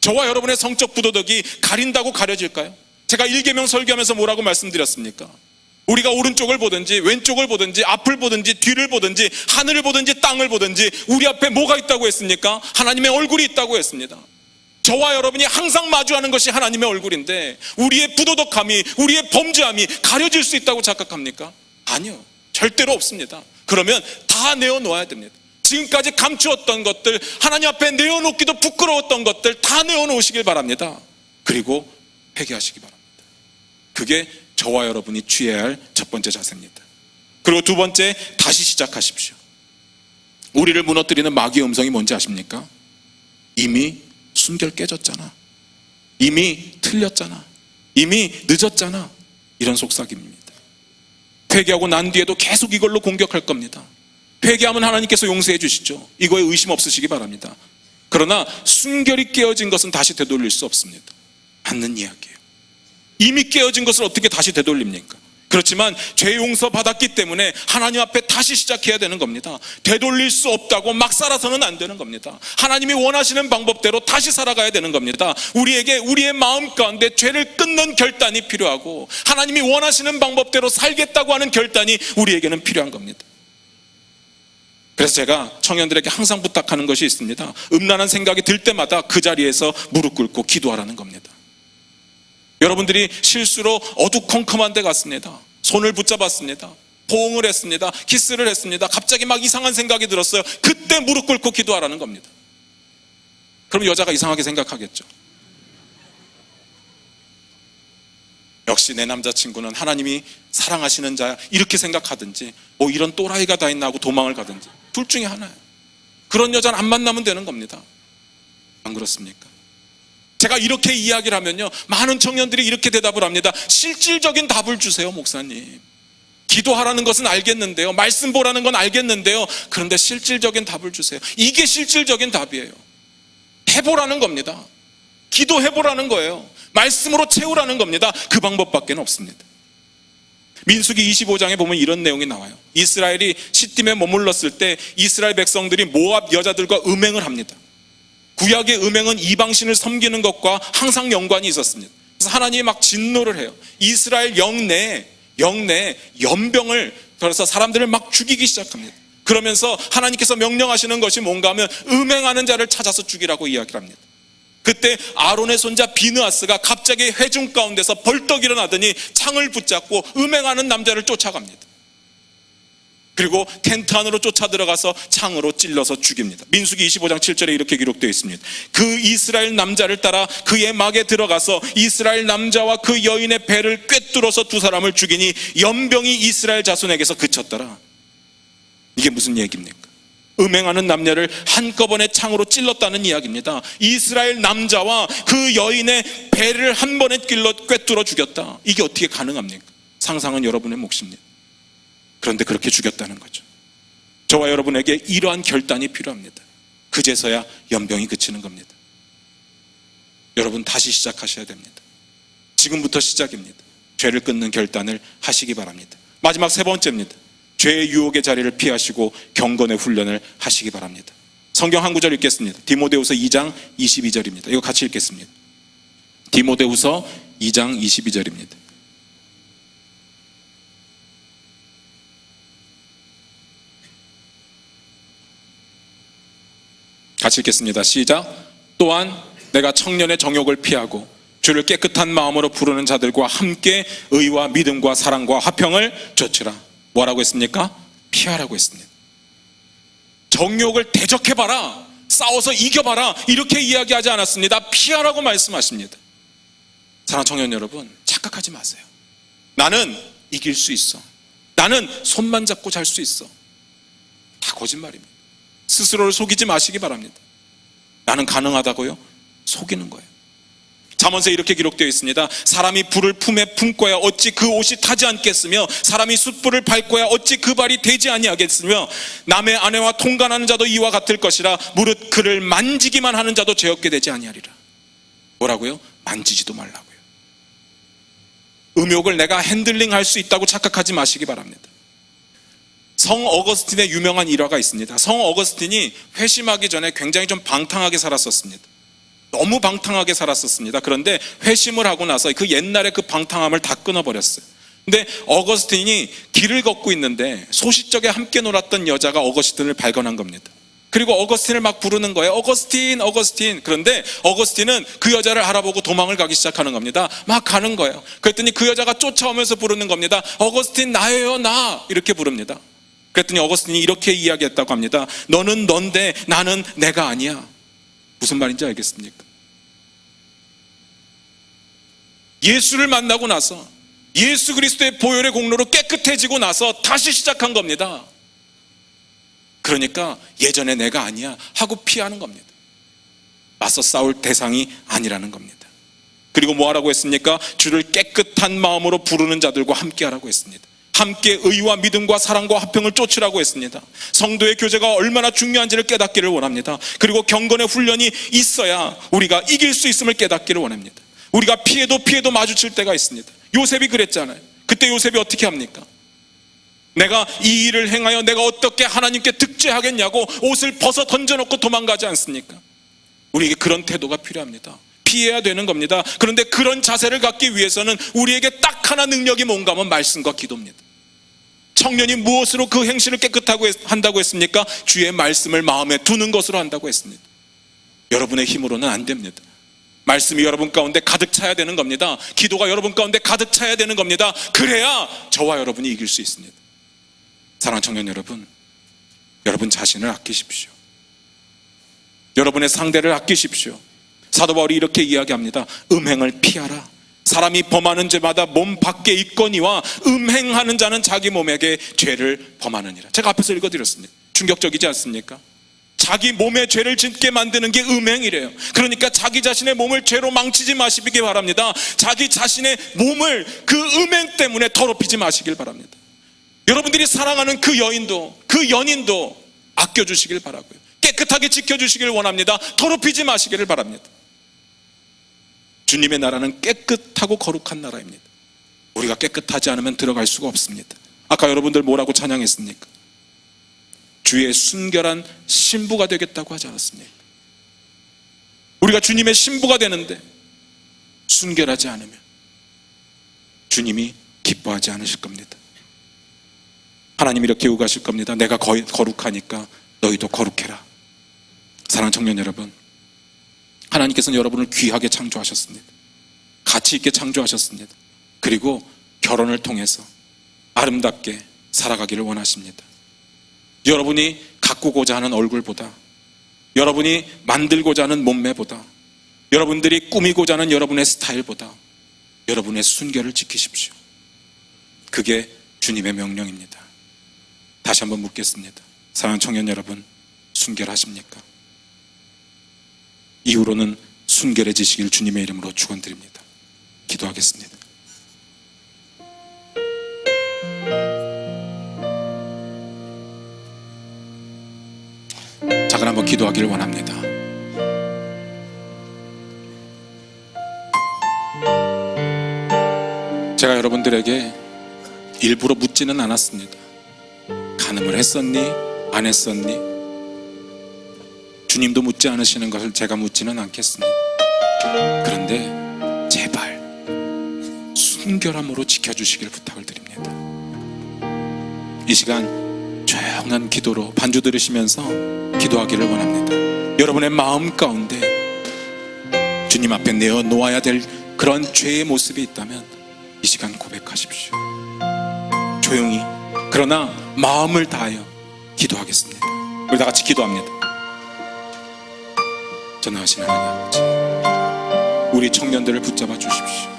저와 여러분의 성적 부도덕이 가린다고 가려질까요? 제가 1계명 설교하면서 뭐라고 말씀드렸습니까? 우리가 오른쪽을 보든지 왼쪽을 보든지 앞을 보든지 뒤를 보든지 하늘을 보든지 땅을 보든지 우리 앞에 뭐가 있다고 했습니까? 하나님의 얼굴이 있다고 했습니다. 저와 여러분이 항상 마주하는 것이 하나님의 얼굴인데 우리의 부도덕함이, 우리의 범죄함이 가려질 수 있다고 착각합니까? 아니요, 절대로 없습니다. 그러면 다 내어놓아야 됩니다. 지금까지 감추었던 것들, 하나님 앞에 내어놓기도 부끄러웠던 것들 다 내어놓으시길 바랍니다. 그리고 회개하시기 바랍니다. 그게 저와 여러분이 취해야 할 첫 번째 자세입니다. 그리고 두 번째, 다시 시작하십시오. 우리를 무너뜨리는 마귀의 음성이 뭔지 아십니까? 이미 순결 깨졌잖아. 이미 틀렸잖아. 이미 늦었잖아. 이런 속삭임입니다. 회개하고 난 뒤에도 계속 이걸로 공격할 겁니다. 회개하면 하나님께서 용서해 주시죠. 이거에 의심 없으시기 바랍니다. 그러나 순결이 깨어진 것은 다시 되돌릴 수 없습니다. 맞는 이야기예요. 이미 깨어진 것을 어떻게 다시 되돌립니까? 그렇지만 죄 용서 받았기 때문에 하나님 앞에 다시 시작해야 되는 겁니다. 되돌릴 수 없다고 막 살아서는 안 되는 겁니다. 하나님이 원하시는 방법대로 다시 살아가야 되는 겁니다. 우리에게 우리의 마음 가운데 죄를 끊는 결단이 필요하고 하나님이 원하시는 방법대로 살겠다고 하는 결단이 우리에게는 필요한 겁니다. 그래서 제가 청년들에게 항상 부탁하는 것이 있습니다. 음란한 생각이 들 때마다 그 자리에서 무릎 꿇고 기도하라는 겁니다. 여러분들이 실수로 어두컴컴한 데 갔습니다. 손을 붙잡았습니다. 포옹을 했습니다. 키스를 했습니다. 갑자기 막 이상한 생각이 들었어요. 그때 무릎 꿇고 기도하라는 겁니다. 그럼 여자가 이상하게 생각하겠죠. 역시 내 남자친구는 하나님이 사랑하시는 자야, 이렇게 생각하든지 뭐 이런 또라이가 다 있나 하고 도망을 가든지 둘 중에 하나예요. 그런 여자는 안 만나면 되는 겁니다. 안 그렇습니까? 제가 이렇게 이야기를 하면요, 많은 청년들이 이렇게 대답을 합니다. 실질적인 답을 주세요, 목사님. 기도하라는 것은 알겠는데요, 말씀 보라는 건 알겠는데요, 그런데 실질적인 답을 주세요. 이게 실질적인 답이에요. 해보라는 겁니다. 기도해보라는 거예요. 말씀으로 채우라는 겁니다. 그 방법밖에 없습니다. 민수기 25장에 보면 이런 내용이 나와요. 이스라엘이 시딤에 머물렀을 때 이스라엘 백성들이 모압 여자들과 음행을 합니다. 구약의 음행은 이방신을 섬기는 것과 항상 연관이 있었습니다. 그래서 하나님이 막 진노를 해요. 이스라엘 영내에 연병을 들어서 사람들을 막 죽이기 시작합니다. 그러면서 하나님께서 명령하시는 것이 뭔가 하면 음행하는 자를 찾아서 죽이라고 이야기를 합니다. 그때 아론의 손자 비느하스가 갑자기 회중 가운데서 벌떡 일어나더니 창을 붙잡고 음행하는 남자를 쫓아갑니다. 그리고 텐트 안으로 쫓아 들어가서 창으로 찔러서 죽입니다. 민수기 25장 7절에 이렇게 기록되어 있습니다. 그 이스라엘 남자를 따라 그의 막에 들어가서 이스라엘 남자와 그 여인의 배를 꿰뚫어서 두 사람을 죽이니 연병이 이스라엘 자손에게서 그쳤더라. 이게 무슨 얘기입니까? 음행하는 남녀를 한꺼번에 창으로 찔렀다는 이야기입니다. 이스라엘 남자와 그 여인의 배를 한 번에 꿰뚫어 죽였다. 이게 어떻게 가능합니까? 상상은 여러분의 몫입니다. 그런데 그렇게 죽였다는 거죠. 저와 여러분에게 이러한 결단이 필요합니다. 그제서야 연병이 그치는 겁니다. 여러분 다시 시작하셔야 됩니다. 지금부터 시작입니다. 죄를 끊는 결단을 하시기 바랍니다. 마지막 세 번째입니다. 죄의 유혹의 자리를 피하시고 경건의 훈련을 하시기 바랍니다. 성경 한 구절 읽겠습니다. 디모데후서 2장 22절입니다. 이거 같이 읽겠습니다. 디모데후서 2장 22절입니다. 같이 읽겠습니다. 시작. 또한 내가 청년의 정욕을 피하고 주를 깨끗한 마음으로 부르는 자들과 함께 의와 믿음과 사랑과 화평을 좇으라. 뭐라고 했습니까? 피하라고 했습니다. 정욕을 대적해봐라, 싸워서 이겨봐라, 이렇게 이야기하지 않았습니다. 피하라고 말씀하십니다. 사랑하는 청년 여러분, 착각하지 마세요. 나는 이길 수 있어, 나는 손만 잡고 잘 수 있어. 다 거짓말입니다. 스스로를 속이지 마시기 바랍니다. 나는 가능하다고요? 속이는 거예요. 잠언서에 이렇게 기록되어 있습니다. 사람이 불을 품에 품고야 어찌 그 옷이 타지 않겠으며 사람이 숯불을 밟고야 어찌 그 발이 되지 아니하겠으며 남의 아내와 통간하는 자도 이와 같을 것이라 무릇 그를 만지기만 하는 자도 죄 없게 되지 아니하리라. 뭐라고요? 만지지도 말라고요. 음욕을 내가 핸들링할 수 있다고 착각하지 마시기 바랍니다. 성 어거스틴의 유명한 일화가 있습니다. 성 어거스틴이 회심하기 전에 굉장히 좀 방탕하게 살았었습니다. 너무 방탕하게 살았었습니다. 그런데 회심을 하고 나서 그 옛날에 그 방탕함을 다 끊어버렸어요. 근데 어거스틴이 길을 걷고 있는데 소시적에 함께 놀았던 여자가 어거스틴을 발견한 겁니다. 그리고 어거스틴을 막 부르는 거예요. 어거스틴, 어거스틴. 그런데 어거스틴은 그 여자를 알아보고 도망을 가기 시작하는 겁니다. 막 가는 거예요. 그랬더니 그 여자가 쫓아오면서 부르는 겁니다. 어거스틴, 나예요, 나. 이렇게 부릅니다. 그랬더니 어거스틴이 이렇게 이야기했다고 합니다. 너는 넌데 나는 내가 아니야. 무슨 말인지 알겠습니까? 예수를 만나고 나서 예수 그리스도의 보혈의 공로로 깨끗해지고 나서 다시 시작한 겁니다. 그러니까 예전에 내가 아니야 하고 피하는 겁니다. 맞서 싸울 대상이 아니라는 겁니다. 그리고 뭐 하라고 했습니까? 주를 깨끗한 마음으로 부르는 자들과 함께 하라고 했습니다. 함께 의와 믿음과 사랑과 화평을 쫓으라고 했습니다. 성도의 교제가 얼마나 중요한지를 깨닫기를 원합니다. 그리고 경건의 훈련이 있어야 우리가 이길 수 있음을 깨닫기를 원합니다. 우리가 피해도 마주칠 때가 있습니다. 요셉이 그랬잖아요. 그때 요셉이 어떻게 합니까? 내가 이 일을 행하여 내가 어떻게 하나님께 득죄하겠냐고 옷을 벗어 던져놓고 도망가지 않습니까? 우리에게 그런 태도가 필요합니다. 피해야 되는 겁니다. 그런데 그런 자세를 갖기 위해서는 우리에게 딱 하나 능력이 뭔가 하면 말씀과 기도입니다. 청년이 무엇으로 그 행실을 깨끗하고 한다고 했습니까? 주의 말씀을 마음에 두는 것으로 한다고 했습니다. 여러분의 힘으로는 안 됩니다. 말씀이 여러분 가운데 가득 차야 되는 겁니다. 기도가 여러분 가운데 가득 차야 되는 겁니다. 그래야 저와 여러분이 이길 수 있습니다. 사랑하는 청년 여러분, 여러분 자신을 아끼십시오. 여러분의 상대를 아끼십시오. 사도 바울이 이렇게 이야기합니다. 음행을 피하라. 사람이 범하는 죄마다 몸 밖에 있거니와 음행하는 자는 자기 몸에게 죄를 범하느니라. 제가 앞에서 읽어드렸습니다. 충격적이지 않습니까? 자기 몸에 죄를 짓게 만드는 게 음행이래요. 그러니까 자기 자신의 몸을 죄로 망치지 마시기 바랍니다. 자기 자신의 몸을 그 음행 때문에 더럽히지 마시길 바랍니다. 여러분들이 사랑하는 그 여인도 그 연인도 아껴주시길 바라고요. 깨끗하게 지켜주시길 원합니다. 더럽히지 마시기를 바랍니다. 주님의 나라는 깨끗하고 거룩한 나라입니다. 우리가 깨끗하지 않으면 들어갈 수가 없습니다. 아까 여러분들 뭐라고 찬양했습니까? 주의 순결한 신부가 되겠다고 하지 않았습니까? 우리가 주님의 신부가 되는데 순결하지 않으면 주님이 기뻐하지 않으실 겁니다. 하나님 이렇게 요구하실 겁니다. 내가 거룩하니까 너희도 거룩해라. 사랑하는 청년 여러분, 하나님께서는 여러분을 귀하게 창조하셨습니다. 가치 있게 창조하셨습니다. 그리고 결혼을 통해서 아름답게 살아가기를 원하십니다. 여러분이 가꾸고자 하는 얼굴보다, 여러분이 만들고자 하는 몸매보다, 여러분들이 꾸미고자 하는 여러분의 스타일보다 여러분의 순결을 지키십시오. 그게 주님의 명령입니다. 다시 한번 묻겠습니다. 사랑하는 청년 여러분, 순결하십니까? 이후로는 순결해지시길 주님의 이름으로 축원드립니다. 기도하겠습니다. 잠깐 한번 기도하기를 원합니다. 제가 여러분들에게 일부러 묻지는 않았습니다. 간음을 했었니? 안 했었니? 주님도 묻지 않으시는 것을 제가 묻지는 않겠습니다. 그런데 제발 순결함으로 지켜주시길 부탁을 드립니다. 이 시간 조용한 기도로 반주 들으시면서 기도하기를 원합니다. 여러분의 마음 가운데 주님 앞에 내어놓아야 될 그런 죄의 모습이 있다면 이 시간 고백하십시오. 조용히, 그러나 마음을 다하여 기도하겠습니다. 우리 다 같이 기도합니다. 전능하신 하나님 아버지, 우리 청년들을 붙잡아 주십시오.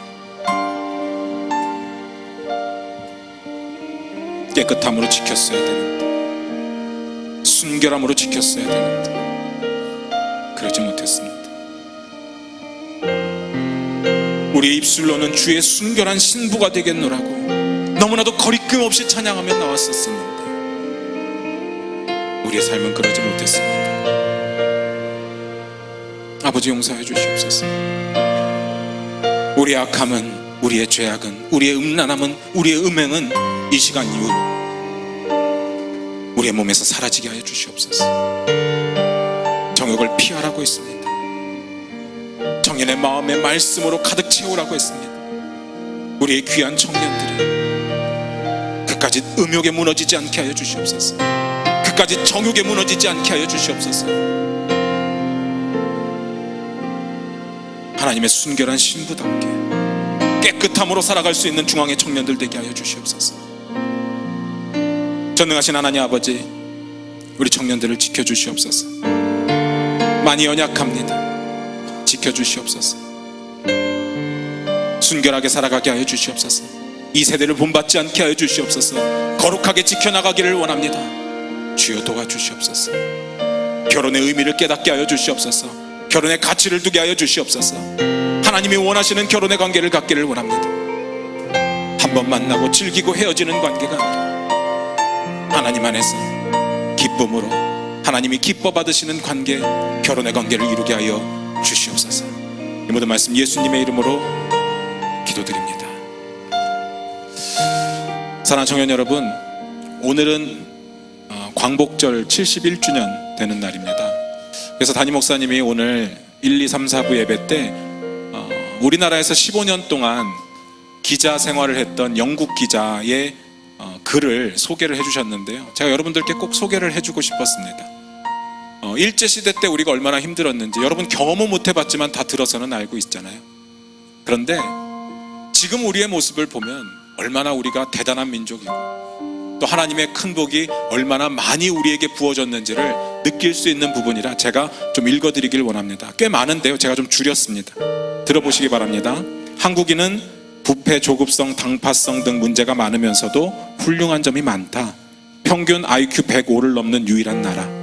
깨끗함으로 지켰어야 되는데, 순결함으로 지켰어야 되는데 그러지 못했습니다. 우리의 입술로는 주의 순결한 신부가 되겠노라고 너무나도 거리낌 없이 찬양하며 나왔었습니다. 우리의 삶은 그러지 못했습니다. 아버지 용서해 주시옵소서. 우리의 악함은, 우리의 죄악은, 우리의 음란함은, 우리의 음행은 이 시간 이후로 우리의 몸에서 사라지게 하여 주시옵소서. 정욕을 피하라고 했습니다. 청년의 마음에 말씀으로 가득 채우라고 했습니다. 우리의 귀한 청년들이 그까지 음욕에 무너지지 않게 하여 주시옵소서. 그까지 정욕에 무너지지 않게 하여 주시옵소서. 하나님의 순결한 신부답게 깨끗함으로 살아갈 수 있는 중앙의 청년들 되게 하여 주시옵소서. 전능하신 하나님 아버지, 우리 청년들을 지켜주시옵소서. 많이 연약합니다. 지켜주시옵소서. 순결하게 살아가게 하여 주시옵소서. 이 세대를 본받지 않게 하여 주시옵소서. 거룩하게 지켜나가기를 원합니다. 주여 도와주시옵소서. 결혼의 의미를 깨닫게 하여 주시옵소서. 결혼의 가치를 두게 하여 주시옵소서. 하나님이 원하시는 결혼의 관계를 갖기를 원합니다. 한 번 만나고 즐기고 헤어지는 관계가 아니라 하나님 안에서 기쁨으로 하나님이 기뻐 받으시는 관계, 결혼의 관계를 이루게 하여 주시옵소서. 이 모든 말씀 예수님의 이름으로 기도드립니다. 사랑하는 청년 여러분, 오늘은 광복절 71주년 되는 날입니다. 그래서 담임 목사님이 오늘 1, 2, 3, 4부 예배 때 우리나라에서 15년 동안 기자 생활을 했던 영국 기자의 글을 소개를 해주셨는데요. 제가 여러분들께 꼭 소개를 해주고 싶었습니다. 일제시대 때 우리가 얼마나 힘들었는지 여러분 경험은 못 해봤지만 다 들어서는 알고 있잖아요. 그런데 지금 우리의 모습을 보면 얼마나 우리가 대단한 민족이고 또 하나님의 큰 복이 얼마나 많이 우리에게 부어졌는지를 느낄 수 있는 부분이라 제가 좀 읽어드리길 원합니다. 꽤 많은데요, 제가 좀 줄였습니다. 들어보시기 바랍니다. 한국인은 부패, 조급성, 당파성 등 문제가 많으면서도 훌륭한 점이 많다. 평균 IQ 105를 넘는 유일한 나라,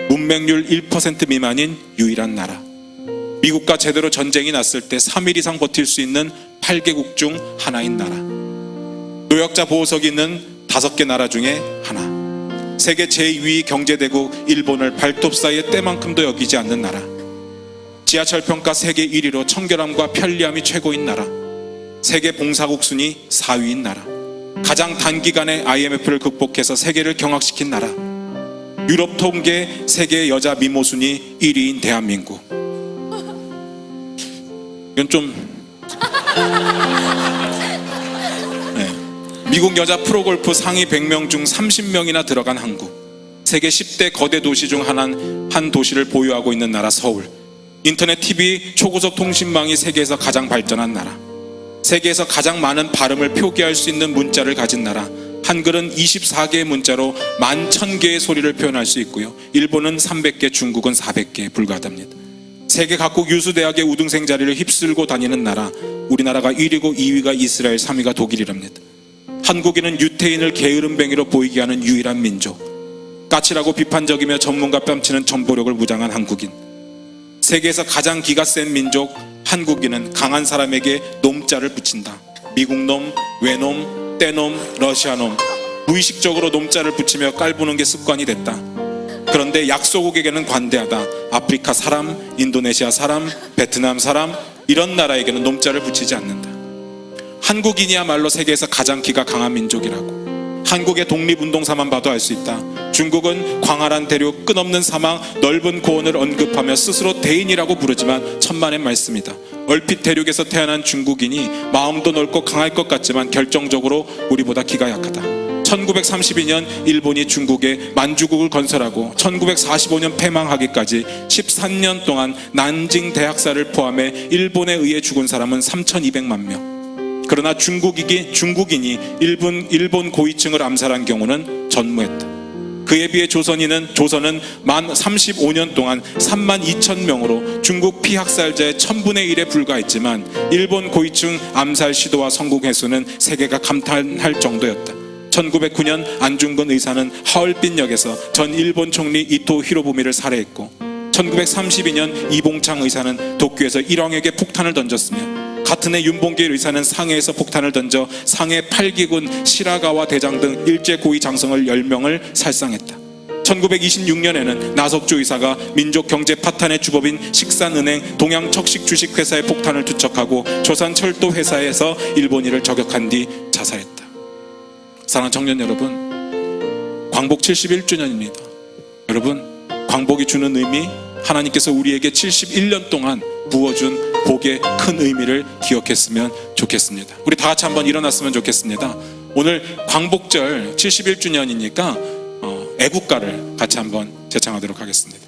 문맹률 1% 미만인 유일한 나라, 미국과 제대로 전쟁이 났을 때 3일 이상 버틸 수 있는 8개국 중 하나인 나라, 노약자 보호석이 있는 5개 나라 중에 하나, 세계 제2위 경제대국 일본을 발톱 사이에 때만큼도 여기지 않는 나라, 지하철 평가 세계 1위로 청결함과 편리함이 최고인 나라, 세계 봉사국 순위 4위인 나라, 가장 단기간에 IMF를 극복해서 세계를 경악시킨 나라, 유럽 통계 세계 여자 미모 순위 1위인 대한민국. 이건 좀 미국 여자 프로골프 상위 100명 중 30명이나 들어간 한국, 세계 10대 거대 도시 중 한 도시를 보유하고 있는 나라 서울, 인터넷 TV 초고속 통신망이 세계에서 가장 발전한 나라, 세계에서 가장 많은 발음을 표기할 수 있는 문자를 가진 나라, 한글은 24개의 문자로 11,000개의 소리를 표현할 수 있고요, 일본은 300개, 중국은 400개에 불과합니다. 세계 각국 유수대학의 우등생 자리를 휩쓸고 다니는 나라, 우리나라가 1위고 2위가 이스라엘, 3위가 독일이랍니다. 한국인은 유태인을 게으름뱅이로 보이게 하는 유일한 민족, 까칠하고 비판적이며 전문가 뺨치는 전보력을 무장한 한국인, 세계에서 가장 기가 센 민족 한국인은 강한 사람에게 놈자를 붙인다. 미국놈, 외놈, 떼놈, 러시아놈, 무의식적으로 놈자를 붙이며 깔보는 게 습관이 됐다. 그런데 약소국에게는 관대하다. 아프리카 사람, 인도네시아 사람, 베트남 사람, 이런 나라에게는 놈자를 붙이지 않는다. 한국인이야말로 세계에서 가장 기가 강한 민족이라고. 한국의 독립운동사만 봐도 알 수 있다. 중국은 광활한 대륙, 끝없는 사막, 넓은 고원을 언급하며 스스로 대인이라고 부르지만 천만의 말씀이다. 얼핏 대륙에서 태어난 중국인이 마음도 넓고 강할 것 같지만 결정적으로 우리보다 기가 약하다. 1932년 일본이 중국에 만주국을 건설하고 1945년 폐망하기까지 13년 동안 난징 대학살을 포함해 일본에 의해 죽은 사람은 3,200만 명. 그러나 중국인이 일본 고위층을 암살한 경우는 전무했다. 그에 비해 조선은 만 35년 동안 32,000명으로 중국 피학살자의 1000분의 1에 불과했지만 일본 고위층 암살 시도와 성공 횟수는 세계가 감탄할 정도였다. 1909년 안중근 의사는 하얼빈역에서 전 일본 총리 이토 히로부미를 살해했고 1932년 이봉창 의사는 도쿄에서 일왕에게 폭탄을 던졌으며 같은 해 윤봉길 의사는 상해에서 폭탄을 던져 상해 8기군 실화가와 대장 등 일제 고위 장성을 10명을 살상했다. 1926년에는 나석주 의사가 민족경제 파탄의 주법인 식산은행 동양척식 주식회사의 폭탄을 투척하고 조선철도회사에서 일본인을 저격한 뒤 자살했다. 사랑하는 청년 여러분, 광복 71주년입니다. 여러분, 광복이 주는 의미, 하나님께서 우리에게 71년 동안 부어준 복의 큰 의미를 기억했으면 좋겠습니다. 우리 다 같이 한번 일어났으면 좋겠습니다. 오늘 광복절 71주년이니까 애국가를 같이 한번 제창하도록 하겠습니다.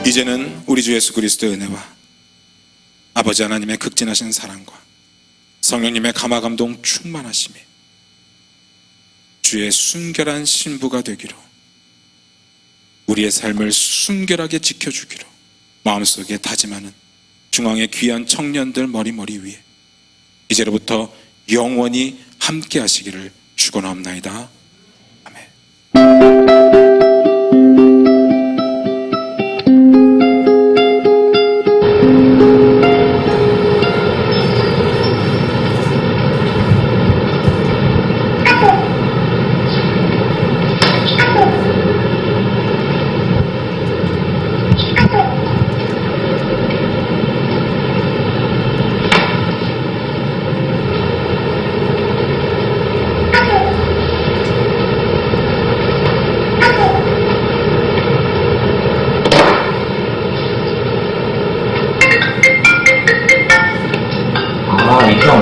이제는 우리 주 예수 그리스도의 은혜와 아버지 하나님의 극진하신 사랑과 성령님의 감화감동 충만하심이 주의 순결한 신부가 되기로, 우리의 삶을 순결하게 지켜주기로 마음속에 다짐하는 중앙의 귀한 청년들 머리머리 위에 이제로부터 영원히 함께 하시기를 축원하옵나이다. 아멘.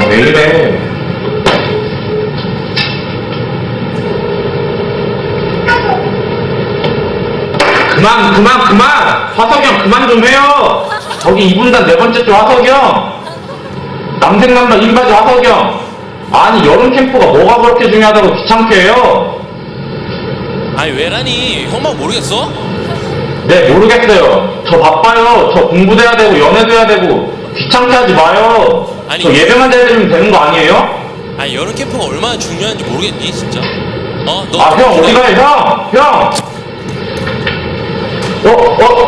왜 이래? 그만! 화석이 형 그만 좀 해요! 저기 2분단 4번째 주 화석이 형! 남색남바 인바지 화석이 형! 아니 여름 캠프가 뭐가 그렇게 중요하다고 귀찮게 해요? 아니 왜라니? 형만 모르겠어? 네 모르겠어요. 저 바빠요. 저 공부도 해야 되고 연애도 해야 되고 귀찮게 하지 마요. 아니, 저 예배만 잘해주면 되는 거 아니에요? 아니 여름 캠프가 얼마나 중요한지 모르겠니 진짜? 너 형 어디 가요 형? 형!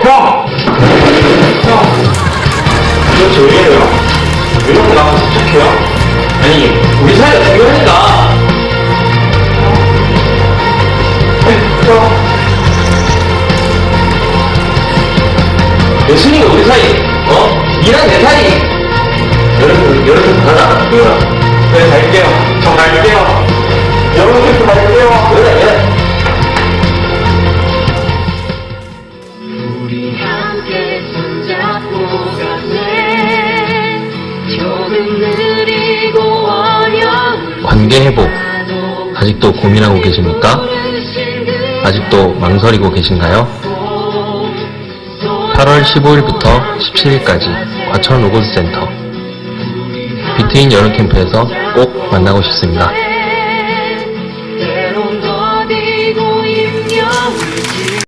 형! 도대체 왜 이래요? 왜 이렇게 나한테 집착해요? 아니 우리 사이가 중요하니까. 형 예순이가 우리 사이 니랑 내 사이 여름 가자. 그래 갈게요. 저 갈게요. 여름 캠프 갈게요. 그래. 우리 함께 손잡고 가네. 조금 느리고 어려운 관계 회복 아직도 고민하고 계십니까? 아직도 망설이고 계신가요? 8월 15일부터 17일까지 과천 로고스센터 비트윈 여름캠프에서 꼭 만나고 싶습니다.